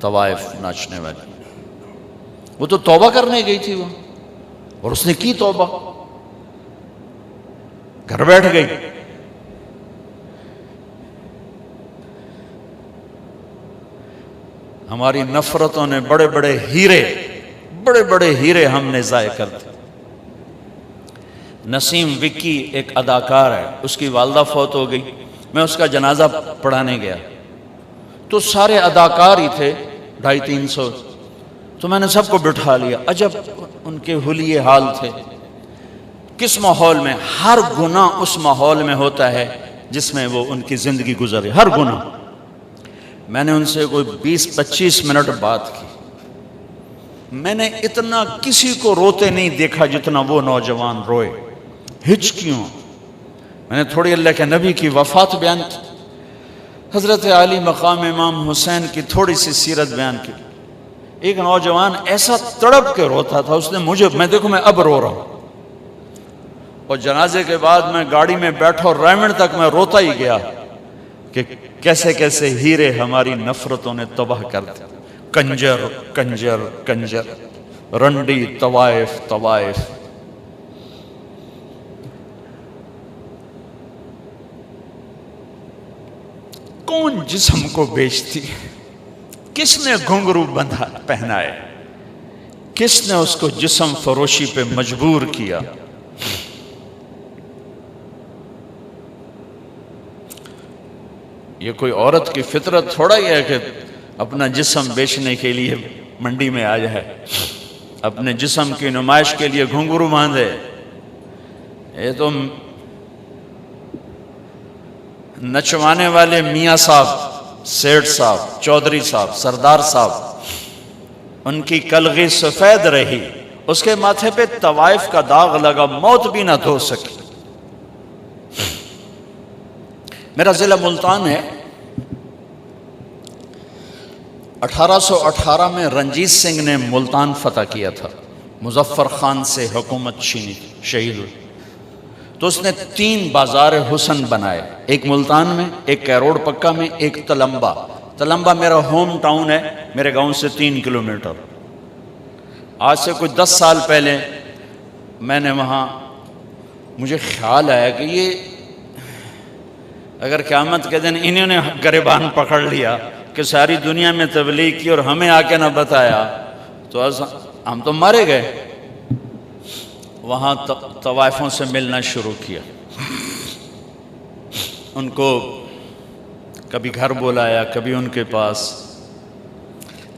طوائف ناچنے والی، وہ تو توبہ کرنے گئی تھی وہ، اور اس نے کی توبہ، گھر بیٹھ گئی. ہماری نفرتوں نے بڑے بڑے ہیرے ہم نے ضائع کر دیے. نسیم وکی ایک اداکار ہے، اس کی والدہ فوت ہو گئی. میں اس کا جنازہ پڑھانے گیا تو سارے اداکار ہی تھے، 250-300. تو میں نے سب کو بٹھا لیا. عجب ان کے حلیے حال تھے. کس ماحول میں؟ ہر گناہ اس ماحول میں ہوتا ہے جس میں وہ ان کی زندگی گزرے، ہر گناہ. میں نے ان سے کوئی 20-25 منٹ بات کی. میں نے اتنا کسی کو روتے نہیں دیکھا جتنا وہ نوجوان روئے. ہچکیوں. میں نے تھوڑی اللہ کے نبی کی وفات بیان کی، حضرت علی مقام امام حسین کی تھوڑی سی سیرت بیان کی. ایک نوجوان ایسا تڑپ کے روتا تھا، اس نے میں دیکھو میں اب رو رہا ہوں. اور جنازے کے بعد میں گاڑی میں بیٹھا اور رائمنڈ تک میں روتا ہی گیا کہ کیسے کیسے ہیرے ہماری نفرتوں نے تباہ کر دیا. کنجر کنجر کنجر، رنڈی طوائف طوائف. کون جسم کو بیچتی؟ کس نے گھنگرو بندھا پہنائے؟ کس نے اس کو جسم فروشی پہ مجبور کیا؟ یہ کوئی عورت کی فطرت تھوڑا ہی ہے کہ اپنا جسم بیچنے کے لیے منڈی میں آ جائے، اپنے جسم کی نمائش کے لیے گھنگرو باندھے، یہ تو نچوانے والے میاں صاحب، سیٹھ صاحب، چودھری صاحب، سردار صاحب، ان کی کلغی سفید رہی، اس کے ماتھے پہ طوائف کا داغ لگا، موت بھی نہ دھو سکی۔ میرا ضلع ملتان ہے، 1818 میں رنجیت سنگھ نے ملتان فتح کیا تھا، مظفر خان سے حکومت چھینی، شہید ہوئی، تو اس نے 3 بازار حسن بنائے، ایک ملتان میں، ایک کیروڑ پکا میں، ایک تلمبا۔ تلمبا میرا ہوم ٹاؤن ہے، میرے گاؤں سے 3 کلومیٹر۔ آج سے کچھ 10 سال پہلے میں نے وہاں، مجھے خیال آیا کہ یہ اگر قیامت کے دن انہوں نے گریبان پکڑ لیا کہ ساری دنیا میں تبلیغ کی اور ہمیں آ کے نہ بتایا تو ہم تو مارے گئے۔ وہاں طوائفوں سے ملنا شروع کیا، ان کو کبھی گھر بلایا، کبھی ان کے پاس۔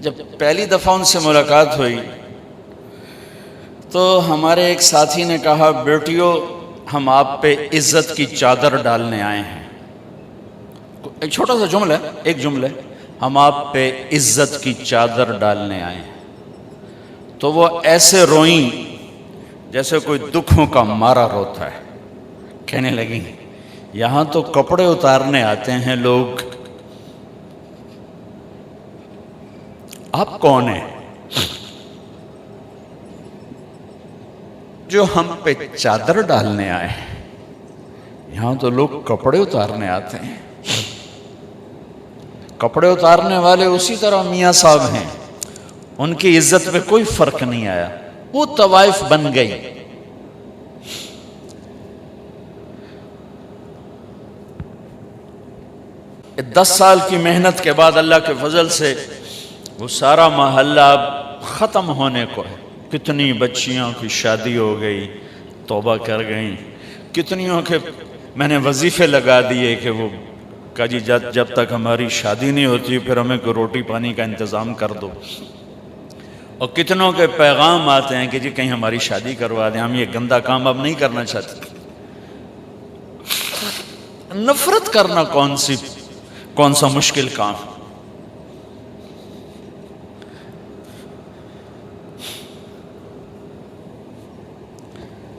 جب پہلی دفعہ ان سے ملاقات ہوئی تو ہمارے ایک ساتھی نے کہا، بیٹیو ہم آپ پہ عزت کی چادر ڈالنے آئے ہیں۔ ایک چھوٹا سا جملہ ہے، ایک جملہ، ہم آپ پہ عزت کی چادر ڈالنے آئے ہیں۔ تو وہ ایسے روئیں جیسے کوئی دکھوں کا مارا روتا ہے، کہنے لگیں یہاں تو کپڑے اتارنے آتے ہیں لوگ، آپ کون ہیں جو ہم پہ چادر ڈالنے آئے ہیں؟ یہاں تو لوگ کپڑے اتارنے آتے ہیں۔ کپڑے اتارنے والے اسی طرح میاں صاحب ہیں، ان کی عزت پہ کوئی فرق نہیں آیا، وہ طوائف بن گئی۔ 10 سال کی محنت کے بعد اللہ کے فضل سے وہ سارا محلہ اب ختم ہونے کو ہے۔ کتنی بچیوں کی شادی ہو گئی، توبہ کر گئیں، کتنیوں کے میں نے وظیفے لگا دیے کہ وہ کہا جی جب تک ہماری شادی نہیں ہوتی پھر ہمیں کوئی روٹی پانی کا انتظام کر دو، اور کتنوں کے پیغام آتے ہیں کہ جی کہیں ہماری شادی کروا دیں، ہم یہ گندا کام اب نہیں کرنا چاہتے۔ نفرت کرنا کون سا مشکل کام؟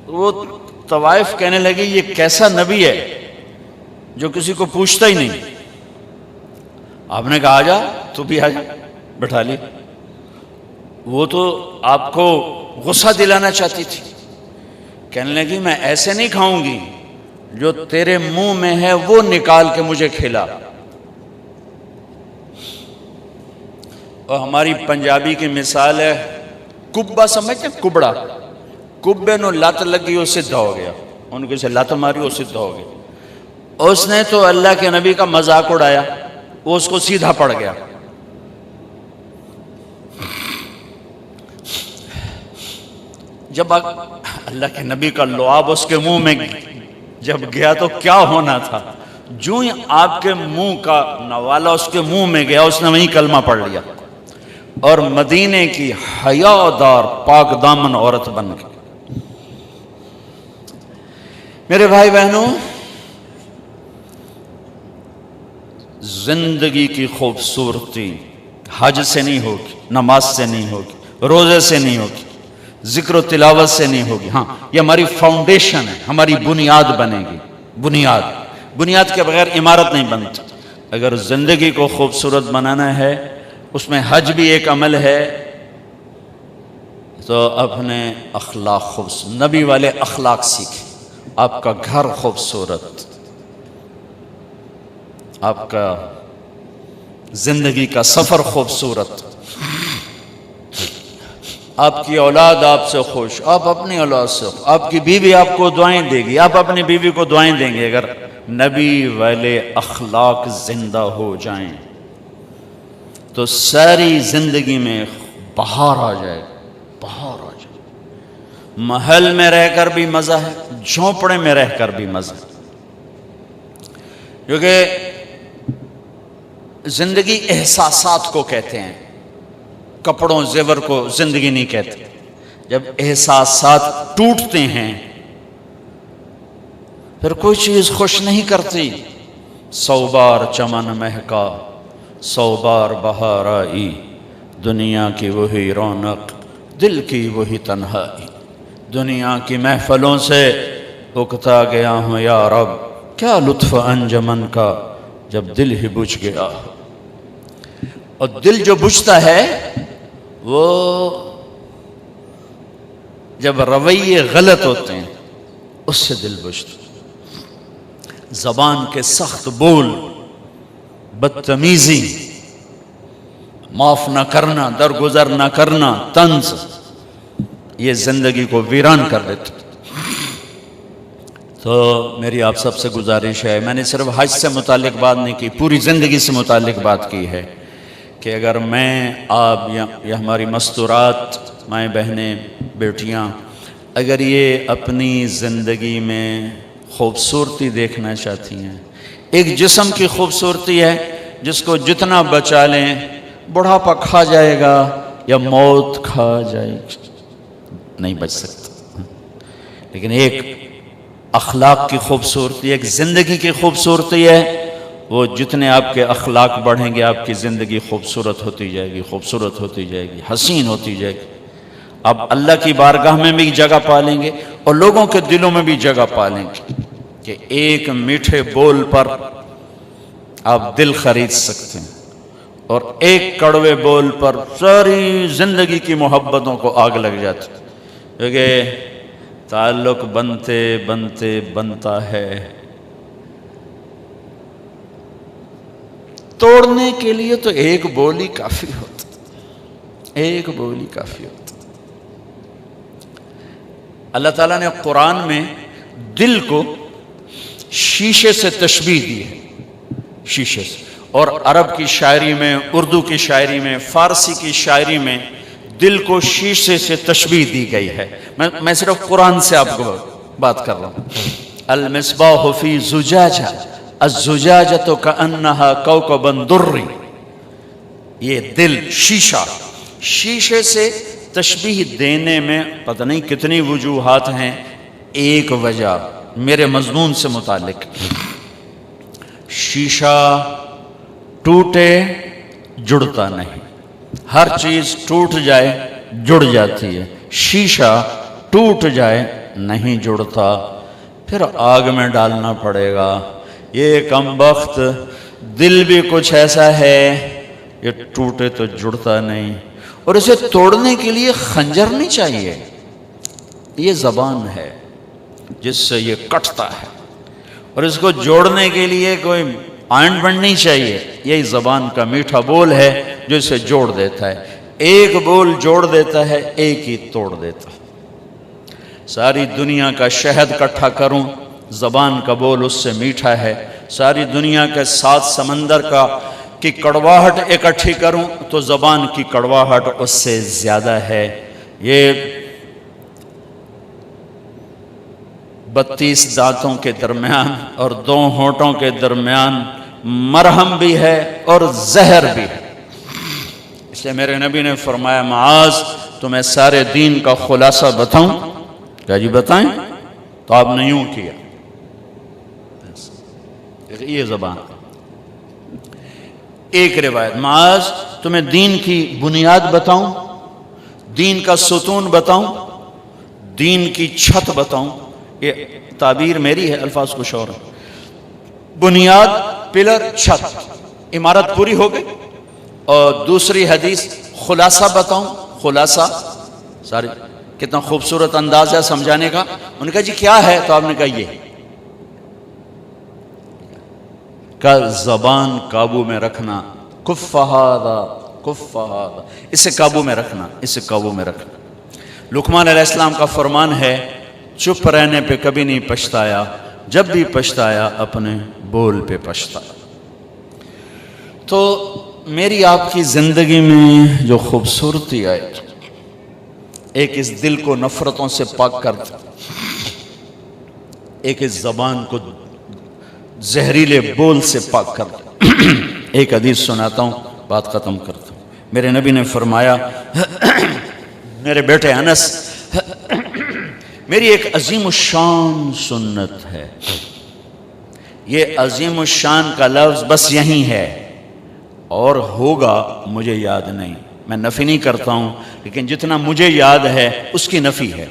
وہ طوائف کہنے لگے یہ کیسا نبی ہے جو کسی کو پوچھتا ہی نہیں۔ آپ نے کہا آجا، تو بھی آجا، بٹھا لی۔ وہ تو آپ کو غصہ دلانا چاہتی تھی، کہنے لگی میں ایسے نہیں کھاؤں گی، جو تیرے منہ میں ہے وہ نکال کے مجھے کھلا۔ اور ہماری پنجابی کی مثال ہے، کبا سمجھتے ہیں؟ کبڑا، کبے نو لت لگی وہ سدھا ہو گیا، ان کو اسے لت ماری وہ سدھا ہو گیا۔ اس نے تو اللہ کے نبی کا مذاق اڑایا، وہ اس کو سیدھا پڑ گیا۔ جب اللہ کے نبی کا لعاب اس کے منہ میں جب گیا تو کیا ہونا تھا؟ جو ہی آپ کے منہ کا نوالا اس کے منہ میں گیا، اس نے وہیں کلمہ پڑھ لیا اور مدینے کی حیادار پاک دامن عورت بن گئی۔ میرے بھائی بہنوں، زندگی کی خوبصورتی حج سے نہیں ہوگی، نماز سے نہیں ہوگی، روزے سے نہیں ہوگی، ذکر و تلاوت سے نہیں ہوگی۔ ہاں، یہ ہماری فاؤنڈیشن ہے، ہماری بنیاد بنے گی۔ بنیاد کے بغیر عمارت نہیں بنتی۔ اگر زندگی کو خوبصورت بنانا ہے، اس میں حج بھی ایک عمل ہے، تو اپنے اخلاق خوبصورت، نبی والے اخلاق سیکھیں۔ آپ کا گھر خوبصورت، آپ کا زندگی کا سفر خوبصورت، آپ کی اولاد آپ سے خوش، آپ اپنی اولاد سے خوش، آپ کی بیوی آپ کو دعائیں دے گی، آپ اپنی بیوی کو دعائیں دیں گے۔ اگر نبی والے اخلاق زندہ ہو جائیں تو ساری زندگی میں بہار آ جائے، بہار آ جائے۔ محل میں رہ کر بھی مزہ ہے، جھونپڑے میں رہ کر بھی مزہ ہے، کیونکہ زندگی احساسات کو کہتے ہیں، کپڑوں زیور کو زندگی نہیں کہتے۔ جب احساسات ٹوٹتے ہیں پھر کوئی چیز خوش نہیں کرتی۔ 100 بار چمن مہکا 100 بار بہار آئی، دنیا کی وہی رونق دل کی وہی تنہائی۔ دنیا کی محفلوں سے اکتا گیا ہوں یا رب، کیا لطف انجمن کا جب دل ہی بجھ گیا۔ اور دل جو بجھتا ہے وہ جب رویے غلط ہوتے ہیں اس سے دل بجھتا۔ زبان کے سخت بول، بدتمیزی، معاف نہ کرنا، درگزر نہ کرنا، طنز، یہ زندگی کو ویران کر دیتے۔ تو میری آپ سب سے گزارش ہے، میں نے صرف حج سے متعلق بات نہیں کی، پوری زندگی سے متعلق بات کی ہے کہ اگر میں آپ یا ہماری مستورات مائیں بہنیں بیٹیاں اگر یہ اپنی زندگی میں خوبصورتی دیکھنا چاہتی ہیں، ایک جسم کی خوبصورتی ہے جس کو جتنا بچا لیں بڑھاپا کھا جائے گا یا موت کھا جائے گی، نہیں بچ سکتا۔ لیکن ایک اخلاق کی خوبصورتی، ایک زندگی کی خوبصورتی ہے، وہ جتنے آپ کے اخلاق بڑھیں گے آپ کی زندگی خوبصورت ہوتی جائے گی، خوبصورت ہوتی جائے گی، حسین ہوتی جائے گی۔ آپ اللہ کی بارگاہ میں بھی جگہ پالیں گے اور لوگوں کے دلوں میں بھی جگہ پالیں گے کہ ایک میٹھے بول پر آپ دل خرید سکتے ہیں اور ایک کڑوے بول پر ساری زندگی کی محبتوں کو آگ لگ جاتی، کیونکہ تعلق بنتے بنتے بنتا ہے، توڑنے کے لیے تو ایک بول ہی کافی ہوتا، ایک بول ہی کافی ہوتا۔ اللہ تعالیٰ نے قرآن میں دل کو شیشے سے تشبیہ دی ہے، شیشے سے، اور عرب کی شاعری میں، اردو کی شاعری میں، فارسی کی شاعری میں دل کو شیشے سے تشبیہ دی گئی ہے۔ میں صرف قرآن سے آپ کو بات کر رہا ہوں۔ المصباح فی زجاجہ الزجاجۃ کأنہا کوکب دری، یہ دل شیشہ، شیشے سے تشبیہ دینے میں پتہ نہیں کتنی وجوہات ہیں، ایک وجہ میرے مضمون سے متعلق، شیشہ ٹوٹے جڑتا نہیں، ہر چیز ٹوٹ جائے جڑ جاتی ہے، شیشہ ٹوٹ جائے نہیں جڑتا، پھر آگ میں ڈالنا پڑے گا۔ یہ کمبخت دل بھی کچھ ایسا ہے، یہ ٹوٹے تو جڑتا نہیں، اور اسے توڑنے کے لیے خنجر نہیں چاہیے، یہ زبان ہے جس سے یہ کٹتا ہے، اور اس کو جوڑنے کے لیے کوئی آئنٹمنٹ نہیں چاہیے، یہی زبان کا میٹھا بول ہے جو اسے جوڑ دیتا ہے۔ ایک بول جوڑ دیتا ہے، ایک ہی توڑ دیتا ہے۔ ساری دنیا کا شہد اکٹھا کروں، زبان کا بول اس سے میٹھا ہے۔ ساری دنیا کے 7 سمندر کی کڑواہٹ اکٹھی کروں تو زبان کی کڑواہٹ اس سے زیادہ ہے۔ یہ 32 دانتوں کے درمیان اور 2 ہونٹوں کے درمیان مرہم بھی ہے اور زہر بھی ہے۔ اس لیے میرے نبی نے فرمایا، معاذ تمہیں سارے دین کا خلاصہ بتاؤں؟ کیا جی بتائیں؟ تو آپ نے یوں کیا، یہ زبان۔ ایک روایت، معاذ تمہیں دین کی بنیاد بتاؤں، دین کا ستون بتاؤں، دین کی چھت بتاؤں؟ یہ تعبیر میری ہے، الفاظ کچھ اور ہیں۔ بنیاد، پلر، چھت، عمارت پوری ہو گئی۔ اور دوسری حدیث، خلاصہ بتاؤں؟ خلاصہ، ساری کتنا خوبصورت انداز ہے سمجھانے کا۔ انہوں نے کہا جی کیا ہے؟ تو آپ نے کہا یہ کا زبان قابو میں رکھنا، کف ہذا کف ہذا، اسے قابو میں رکھنا، اسے قابو میں رکھنا۔ لقمان علیہ السلام کا فرمان ہے، چپ رہنے پہ کبھی نہیں پچھتایا، جب بھی پچھتایا اپنے بول پہ پچھتایا۔ تو میری آپ کی زندگی میں جو خوبصورتی آئے، ایک اس دل کو نفرتوں سے پاک کر دے، ایک اس زبان کو زہریلے بول سے پاک کر دے، ایک حدیث سناتا ہوں، بات ختم کرتا ہوں۔ میرے نبی نے فرمایا میرے بیٹے انس، میری ایک عظیم الشان سنت ہے، یہ عظیم الشان کا لفظ بس یہی ہے، اور ہوگا مجھے یاد نہیں، میں نفی نہیں کرتا ہوں، لیکن جتنا مجھے یاد ہے اس کی نفی ہے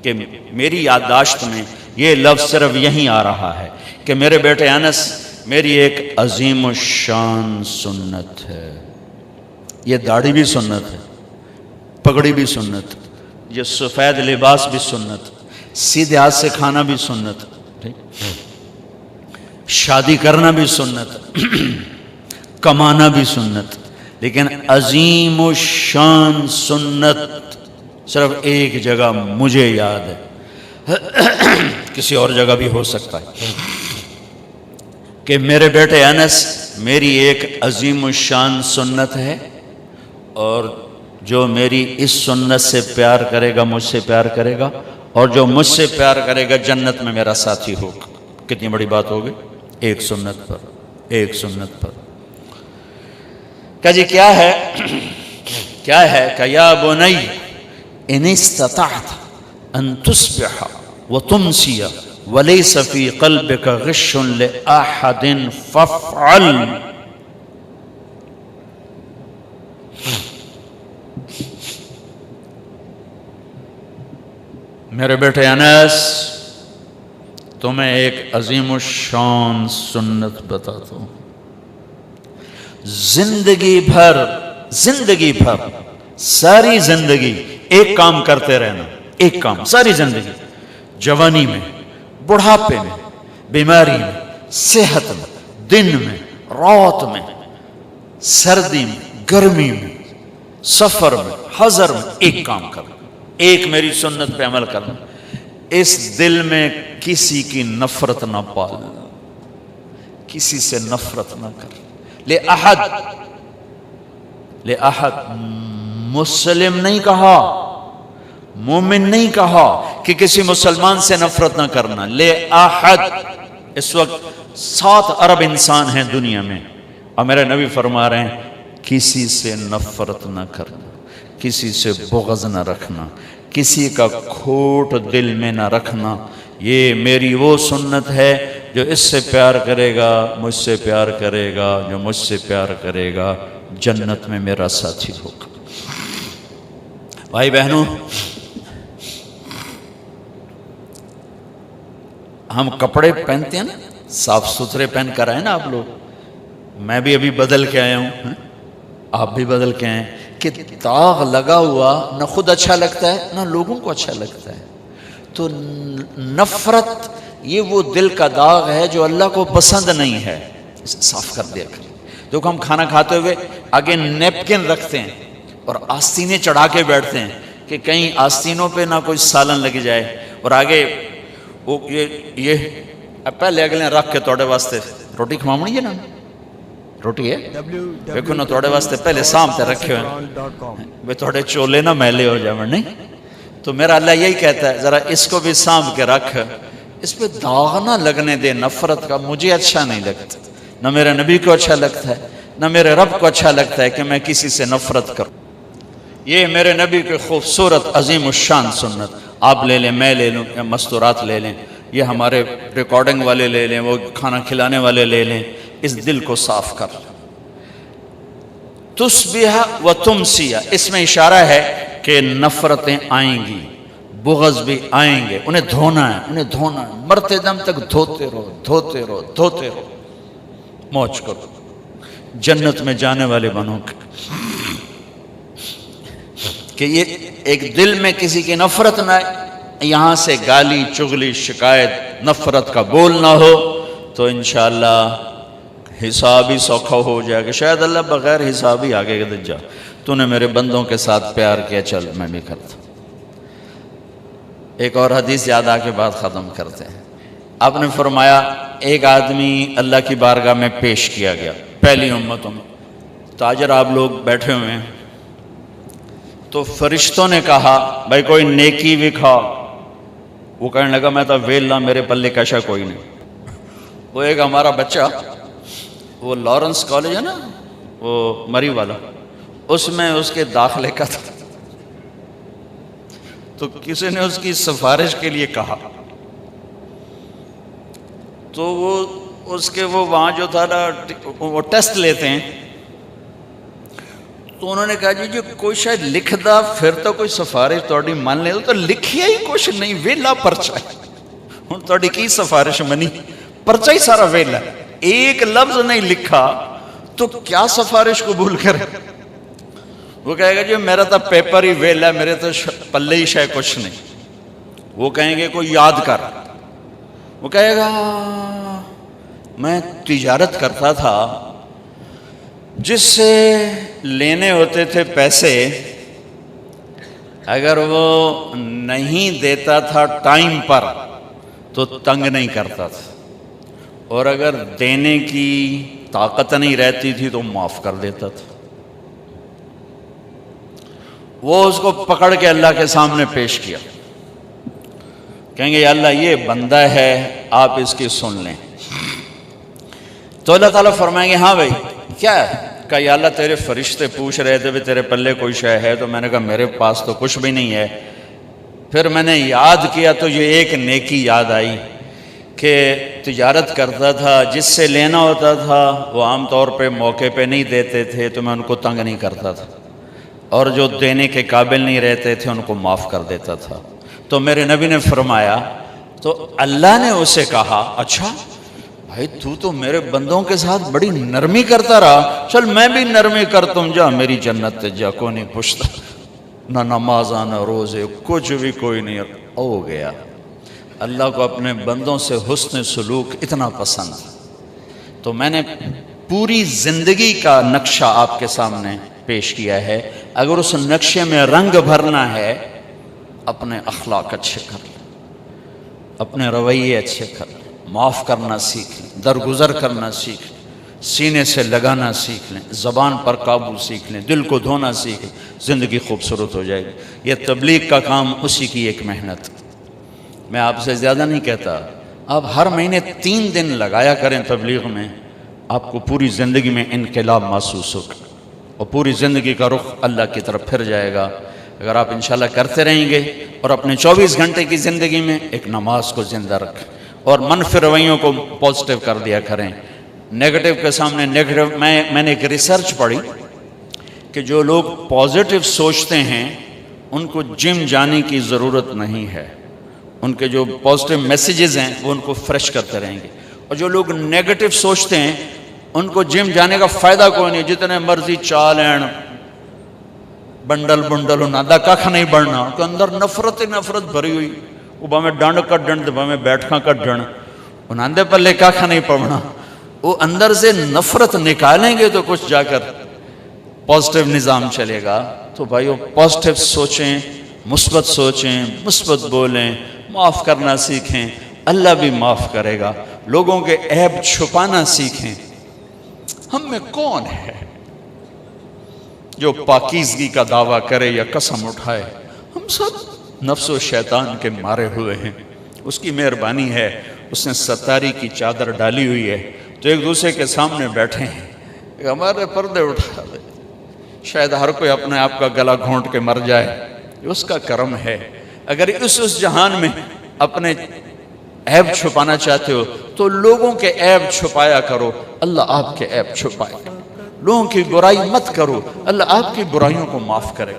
کہ میری یادداشت میں یہ لفظ صرف یہیں آ رہا ہے کہ میرے بیٹے انس، میری ایک عظیم الشان سنت ہے۔ یہ داڑھی بھی سنت ہے، پگڑی بھی سنت، یہ سفید لباس بھی سنت، سیدھے ہاتھ سے کھانا بھی سنت، شادی کرنا بھی سنت، کمانا بھی سنت، لیکن عظیم الشان سنت صرف ایک جگہ مجھے یاد ہے، کسی اور جگہ بھی ہو سکتا ہے، کہ میرے بیٹے انس، میری ایک عظیم الشان سنت ہے، اور جو میری اس سنت سے پیار کرے گا مجھ سے پیار کرے گا، اور جو مجھ سے پیار کرے گا جنت میں میرا ساتھی ہوگا۔ کتنی بڑی بات ہوگی، ایک سنت پر، ایک سنت پر۔ کہ جی کیا ہے، کیا ہے کہ یا بنی ان استطعت ان تصبح وتمسی ولیس فی قلبک غش لأحد فافعل۔ میرے بیٹے انس، تمہیں ایک عظیم الشان سنت بتاتا ہوں، زندگی بھر ساری زندگی ایک کام کرتے رہنا، ایک کام ساری زندگی، جوانی میں، بڑھاپے میں، بیماری میں، صحت میں، دن میں، رات میں، سردی میں، گرمی میں، سفر میں، حضر میں، ایک کام کرنا، ایک میری سنت پہ عمل کرنا، اس دل میں کسی کی نفرت نہ پال، کسی سے نفرت نہ کر، لأحد مسلم نہیں کہا، مومن نہیں کہا کہ کسی مسلمان سے نفرت نہ کرنا، لأحد۔ اس وقت 7 ارب انسان ہیں دنیا میں، اور میرے نبی فرما رہے ہیں کسی سے نفرت نہ کرنا، کسی سے بغض نہ رکھنا، کسی کا کھوٹ دل میں نہ رکھنا، یہ میری وہ سنت ہے، جو اس سے پیار کرے گا مجھ سے پیار کرے گا، جو مجھ سے پیار کرے گا جنت میں میرا ساتھی ہوگا۔ بھائی بہنوں، ہم کپڑے پہنتے ہیں نا، صاف ستھرے پہن کر آئے نا آپ لوگ، میں بھی ابھی بدل کے آیا ہوں، آپ بھی بدل کے آئے، کہ داغ لگا ہوا نہ خود اچھا لگتا ہے نہ لوگوں کو اچھا لگتا ہے۔ تو نفرت یہ وہ دل کا داغ ہے جو اللہ کو پسند نہیں ہے، اسے صاف کر دیا کریں۔ دیکھو ہم کھانا کھاتے ہوئے آگے نیپکن رکھتے ہیں اور آستینیں چڑھا کے بیٹھتے ہیں کہ کہیں آستینوں پہ نہ کوئی سالن لگ جائے، اور آگے وہ یہ پہلے اگلے رکھ کے توڑے واسطے روٹی کھواؤں گی نا، روٹی ہے دیکھو نا توڑے واسطے پہلے سامتے رکھے ہوئے وہ توڑے چولے نہ میلے ہو جائیں، نہیں؟ تو میرا اللہ یہی کہتا ہے ذرا اس کو بھی سانپ کے رکھ، اس پہ داغ نہ لگنے دے نفرت کا۔ مجھے اچھا نہیں لگتا، نہ میرے نبی کو اچھا لگتا ہے، نہ میرے رب کو اچھا لگتا ہے کہ میں کسی سے نفرت کروں۔ یہ میرے نبی کے خوبصورت عظیم الشان سنت، آپ لے لیں، میں لے لوں، یا مستورات لے لیں، یہ ہمارے ریکارڈنگ والے لے لیں، وہ کھانا کھلانے والے لے لیں، اس دل کو صاف کر لیں۔ تصبح و تمسیہ، اس میں اشارہ ہے کہ نفرتیں آئیں گی، بغض بھی آئیں گے، انہیں دھونا ہے، انہیں دھونا ہے، مرتے دم تک دھوتے رہو، دھوتے رہو، دھوتے رہو، موج کرو، جنت میں جانے والے بنو کہ یہ ایک دل میں کسی کی نفرت نہ آئے، یہاں سے گالی چغلی شکایت نفرت کا بول نہ ہو، تو انشاءاللہ حساب ہی سوکھا ہو جائے گا۔ شاید اللہ بغیر حساب ہی آگے کے جا، تو نے میرے بندوں کے ساتھ پیار کیا، چل میں بھی کرتا ہوں۔ ایک اور حدیث یاد آ کے بات ختم کرتے ہیں۔ آپ نے فرمایا ایک آدمی اللہ کی بارگاہ میں پیش کیا گیا، پہلی امتوں میں، تاجر آپ لوگ بیٹھے ہوئے ہیں، تو فرشتوں نے کہا بھائی کوئی نیکی دکھا، وہ کہنے لگا میں تو ویلا، میرے پلے کشا کوئی نہیں۔ وہ ایک ہمارا بچہ وہ لارنس کالج ہے نا وہ مری والا، اس میں اس کے داخلے کا تھا، تو کسی نے اس کی سفارش کے لیے کہا، تو وہ اس کے وہ وہاں جو تھا نا وہ ٹیسٹ لیتے ہیں، تو انہوں نے کہا جی کوئی شاید لکھ دا پھر تو کوئی سفارش تھوڑی مان لے تو لکھیا ہی کچھ نہیں، ویلا پرچا ہے، ہوں تھوڑی کی سفارش منی، پرچا ہی سارا ویلا، ایک لفظ نہیں لکھا تو کیا سفارش قبول کرے؟ وہ کہے گا جی میرا تو پیپر ہی ویلا ہے، میرے تو پلے ہی شے کچھ نہیں۔ وہ کہیں گے کوئی یاد کر، وہ کہے گا میں تجارت کرتا تھا، جس سے لینے ہوتے تھے پیسے، اگر وہ نہیں دیتا تھا ٹائم پر تو تنگ نہیں کرتا تھا، اور اگر دینے کی طاقت نہیں رہتی تھی تو معاف کر دیتا تھا۔ وہ اس کو پکڑ کے اللہ کے سامنے پیش کیا، کہیں گے یا اللہ یہ بندہ ہے، آپ اس کی سن لیں۔ تو اللہ تعالیٰ فرمائیں گے ہاں بھائی کیا ہے؟ کہا یا اللہ تیرے فرشتے پوچھ رہے تھے بھی تیرے پلے کوئی شے ہے، تو میں نے کہا میرے پاس تو کچھ بھی نہیں ہے۔ پھر میں نے یاد کیا تو یہ ایک نیکی یاد آئی کہ تجارت کرتا تھا، جس سے لینا ہوتا تھا وہ عام طور پہ موقع پہ نہیں دیتے تھے تو میں ان کو تنگ نہیں کرتا تھا، اور جو دینے کے قابل نہیں رہتے تھے ان کو معاف کر دیتا تھا۔ تو میرے نبی نے فرمایا، تو اللہ نے اسے کہا اچھا بھائی تو میرے بندوں کے ساتھ بڑی نرمی کرتا رہا، چل میں بھی نرمی کرتا ہوں، جا میری جنت تے جا، کوئی نہیں پوچھتا، نہ نمازاں نہ روزے کچھ بھی کوئی نہیں، ہو گیا۔ اللہ کو اپنے بندوں سے حسن سلوک اتنا پسند، تو میں نے پوری زندگی کا نقشہ آپ کے سامنے پیش کیا ہے۔ اگر اس نقشے میں رنگ بھرنا ہے، اپنے اخلاق اچھے کر لیں، اپنے رویے اچھے کر لیں، معاف کرنا سیکھ لیں، درگزر کرنا سیکھ لیں، سینے سے لگانا سیکھ لیں، زبان پر قابو سیکھ لیں، دل کو دھونا سیکھ لیں، زندگی خوبصورت ہو جائے گی۔ یہ تبلیغ کا کام اسی کی ایک محنت۔ میں آپ سے زیادہ نہیں کہتا، آپ ہر مہینے 3 دن لگایا کریں تبلیغ میں، آپ کو پوری زندگی میں انقلاب محسوس ہوگا، اور پوری زندگی کا رخ اللہ کی طرف پھر جائے گا۔ اگر آپ انشاءاللہ کرتے رہیں گے اور اپنے 24 گھنٹے کی زندگی میں ایک نماز کو زندہ رکھیں، اور منفی رویوں کو پازیٹیو کر دیا کریں، نیگیٹو کے سامنے نیگیٹو۔ میں نے ایک ریسرچ پڑھی کہ جو لوگ پازیٹیو سوچتے ہیں ان کو جم جانے کی ضرورت نہیں ہے، ان کے جو پازیٹیو میسیجز ہیں وہ ان کو فریش کرتے رہیں گے، اور جو لوگ نیگیٹو سوچتے ہیں ان کو جم جانے کا فائدہ کوئی نہیں، جتنے مرضی چال ہیں بنڈل ہونا دا کھ نہیں بڑھنا، کہ اندر نفرت بھری ہوئی، وہ باہیں ڈنڈ کڈن باہیں بیٹھاں کڈن، انہاں دے پلے کھ نہیں پڑھنا۔ وہ اندر سے نفرت نکالیں گے تو کچھ جا کر پازیٹیو نظام چلے گا۔ تو بھائیو پازیٹیو سوچیں، مثبت سوچیں، مثبت بولیں، معاف کرنا سیکھیں، اللہ بھی معاف کرے گا۔ لوگوں کے عیب چھپانا سیکھیں۔ ہم میں کون ہے جو پاکیزگی کا دعویٰ کرے یا قسم اٹھائے؟ ہم سب نفس و شیطان کے مارے ہوئے ہیں، اس کی مہربانی ہے، اس نے ستاری کی چادر ڈالی ہوئی ہے، تو ایک دوسرے کے سامنے بیٹھے ہیں، ہمارے پردے اٹھا دے، شاید ہر کوئی اپنے آپ کا گلا گھونٹ کے مر جائے، یہ اس کا کرم ہے۔ اگر اس جہان میں اپنے عیب چھپانا چاہتے ہو تو لوگوں کے عیب چھپایا کرو، اللہ آپ کے عیب چھپائے گا۔ لوگوں کی برائی مت کرو، اللہ آپ کی برائیوں کو معاف کرے گا۔